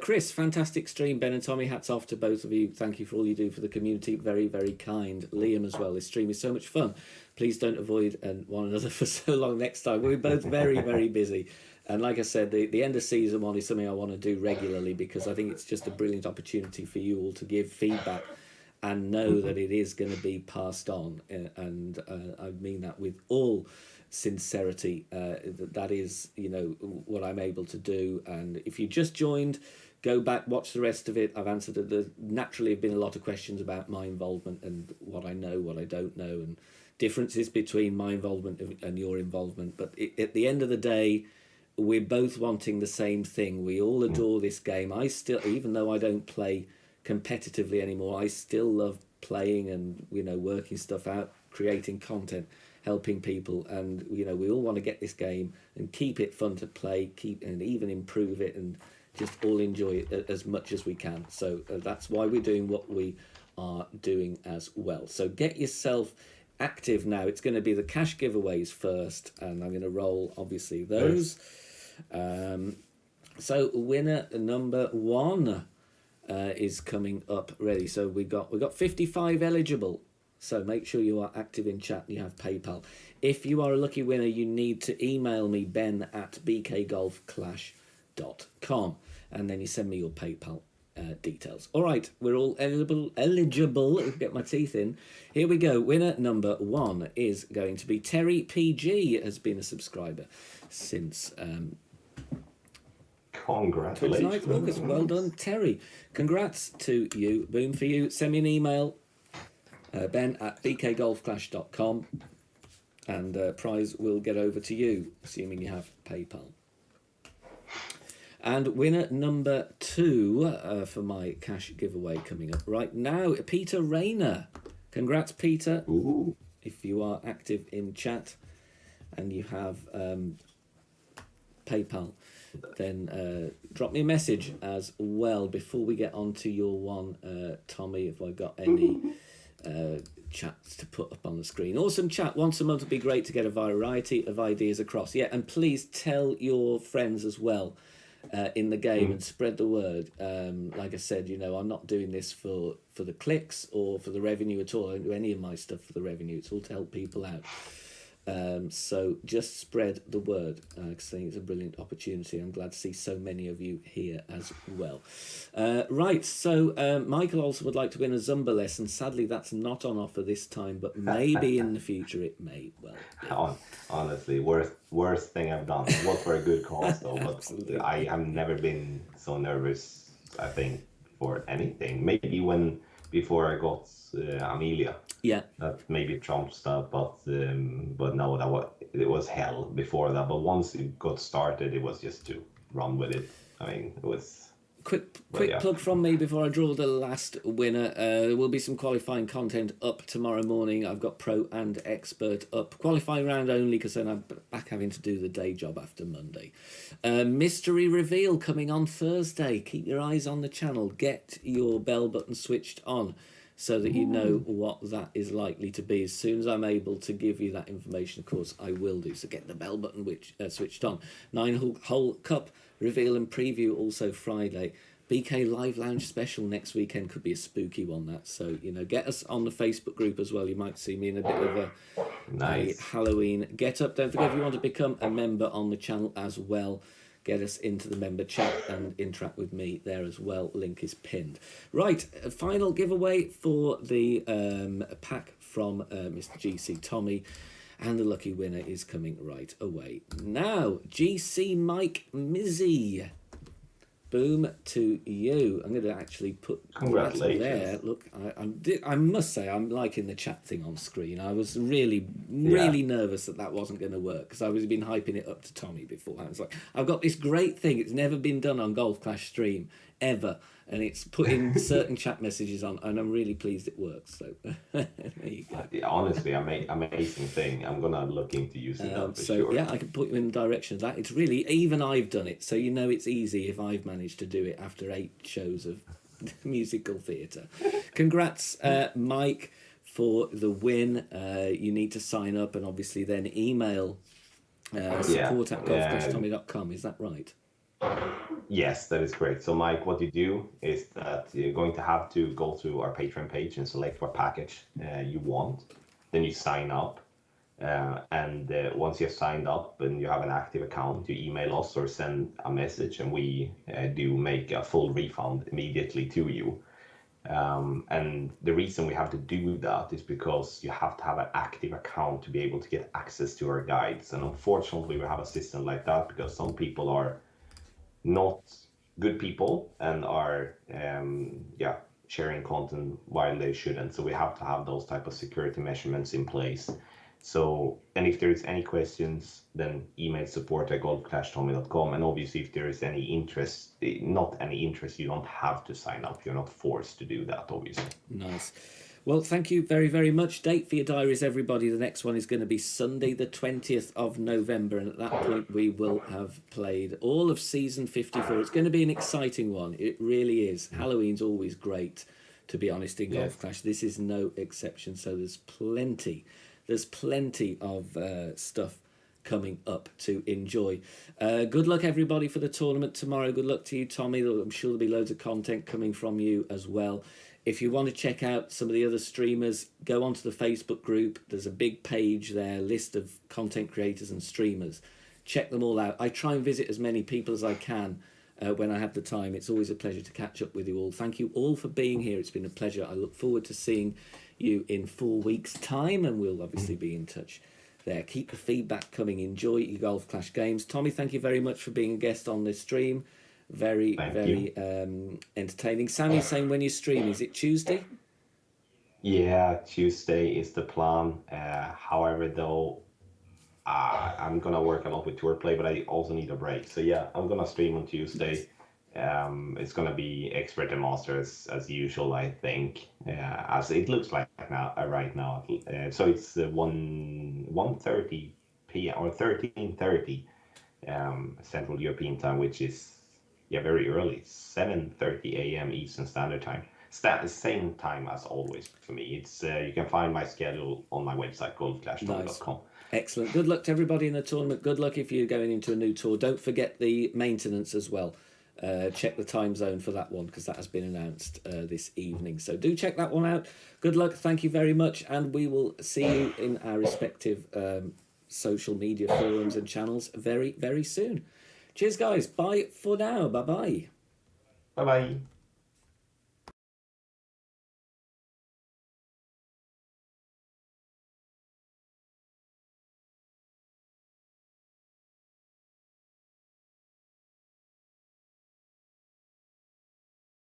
Chris, fantastic stream. Ben and Tommy, hats off to both of you. Thank you for all you do for the community. Very, very kind. Liam as well. This stream is so much fun. Please don't avoid one another for so long next time. We're both very, very busy. And like I said, the end of season one is something I want to do regularly, because I think it's just a brilliant opportunity for you all to give feedback and know that it is going to be passed on. And I mean that with all sincerity. That is, what I'm able to do. And if you just joined, go back, watch the rest of it. I've answered it. There naturally have been a lot of questions about my involvement and what I know, what I don't know, and differences between my involvement and your involvement. But at the end of the day, we're both wanting the same thing. We all adore this game. I still, even though I don't play competitively anymore, I still love playing and, you know, working stuff out, creating content, helping people, and, you know, we all want to get this game and keep it fun to play, keep and even improve it, and just all enjoy it as much as we can. So that's why we're doing what we are doing as well. So get yourself active now. It's going to be the cash giveaways first, and I'm going to roll obviously those. So winner number 1 is coming up ready. So we got 55 eligible. So make sure you are active in chat and you have PayPal. If you are a lucky winner, you need to email me, ben@bkgolfclash.com, and then you send me your PayPal details. All right, we're all eligible. Get my teeth in. Here we go. Winner number 1 is going to be Terry PG. Has been a subscriber since Congratulations. 29th August. Well done, Terry. Congrats to you. Boom for you. Send me an email, ben@bkgolfclash.com, and prize will get over to you, assuming you have PayPal. And winner number 2 for my cash giveaway coming up right now, Peter Rayner. Congrats, Peter. Ooh. If you are active in chat and you have PayPal, then drop me a message as well before we get on to your one, Tommy, if I've got any chats to put up on the screen. Awesome chat. Once a month would be great to get a variety of ideas across. Yeah, and please tell your friends as well in the game and spread the word. Like I said, you know, I'm not doing this for the clicks or for the revenue at all. I don't do any of my stuff for the revenue. It's all to help people out. So just spread the word, because I think it's a brilliant opportunity. I'm glad to see so many of you here as well. Right, so Michael also would like to win a Zumba lesson. Sadly, that's not on offer this time, but maybe in the future it may well be. Honestly, worst thing I've done. It was for a good cause though, but I have never been so nervous, I think, for anything. Maybe before I got Amelia. Yeah, That maybe trumps that, but no, it was hell before that. But once it got started, it was just to run with it. I mean, it was quick plug from me before I draw the last winner. There will be some qualifying content up tomorrow morning. I've got pro and expert up. Qualifying round only, because then I'm back having to do the day job after Monday. Mystery reveal coming on Thursday. Keep your eyes on the channel. Get your bell button switch on, so that you know what that is likely to be. As soon as I'm able to give you that information, of course, I will do. So get the bell button switched on. 9-hole cup reveal and preview also Friday. BK Live Lounge special next weekend could be a spooky one, that. So, you know, get us on the Facebook group as well. You might see me in a bit of a Halloween get up. Don't forget, if you want to become a member on the channel as well, get us into the member chat and interact with me there as well. Link is pinned. Right, a final giveaway for the pack from Mr. GC Tommy, and the lucky winner is coming right away now. GC Mike Mizzy. Boom to you. I'm going to actually put that there. Look, I must say I'm liking the chat thing on screen. I was really nervous that wasn't going to work, because I was been hyping it up to Tommy before. I was like, I've got this great thing. It's never been done on Golf Clash Stream ever, and it's putting certain chat messages on, and I'm really pleased it works. So there you go. Yeah, honestly, amazing thing. I'm gonna look into using that for sure. Yeah, I can put you in the direction of that. It's really, even I've done it, so you know it's easy if I've managed to do it after 8 shows of musical theatre. Congrats, Mike, for the win. You need to sign up and obviously then email support@golfclashtommy.com. Is that right? Yes, that is correct. So, Mike, what you do is that you're going to have to go to our Patreon page and select what package you want. Then you sign up. And once you've signed up and you have an active account, you email us or send a message, and we do make a full refund immediately to you. And the reason we have to do that is because you have to have an active account to be able to get access to our guides. And unfortunately, we have a system like that because some people are not good people and are sharing content while they shouldn't. So we have to have those type of security measurements in place. So, and if there is any questions, then email support@golfclashtommy.com. And obviously, if there is any interest, not any interest, you don't have to sign up. You're not forced to do that, obviously. Nice. Well, thank you very, very much. Date for your diaries, everybody. The next one is going to be Sunday, the 20th of November. And at that point, we will have played all of season 54. It's going to be an exciting one. It really is. Halloween's always great, to be honest, in Golf Clash. This is no exception. So there's plenty of stuff coming up to enjoy. Good luck, everybody, for the tournament tomorrow. Good luck to you, Tommy. I'm sure there'll be loads of content coming from you as well. If you want to check out some of the other streamers, go onto the Facebook group. There's a big page there, list of content creators and streamers. Check them all out. I try and visit as many people as I can when I have the time. It's always a pleasure to catch up with you all. Thank you all for being here. It's been a pleasure. I look forward to seeing you in 4 weeks' time, and we'll obviously be in touch there. Keep the feedback coming. Enjoy your Golf Clash games. Tommy, thank you very much for being a guest on this stream. Very entertaining. Sammy's saying, when you stream, is it Tuesday? Yeah, Tuesday is the plan. However, though, I'm gonna work a lot with tour play, but I also need a break. So yeah, I'm gonna stream on Tuesday. It's gonna be expert and masters as usual, I think, as it looks like now, right now. So it's 1:30 p.m. or 13:30 Central European time, which is very early, 7:30 a.m. Eastern Standard Time. Same time as always for me. It's you can find my schedule on my website, golfclashtommy.com. Nice. Excellent. Good luck to everybody in the tournament. Good luck if you're going into a new tour. Don't forget the maintenance as well. Check the time zone for that one, because that has been announced this evening. So do check that one out. Good luck. Thank you very much. And we will see you in our respective social media forums and channels very, very soon. Cheers, guys. Bye for now. Bye-bye. Bye-bye.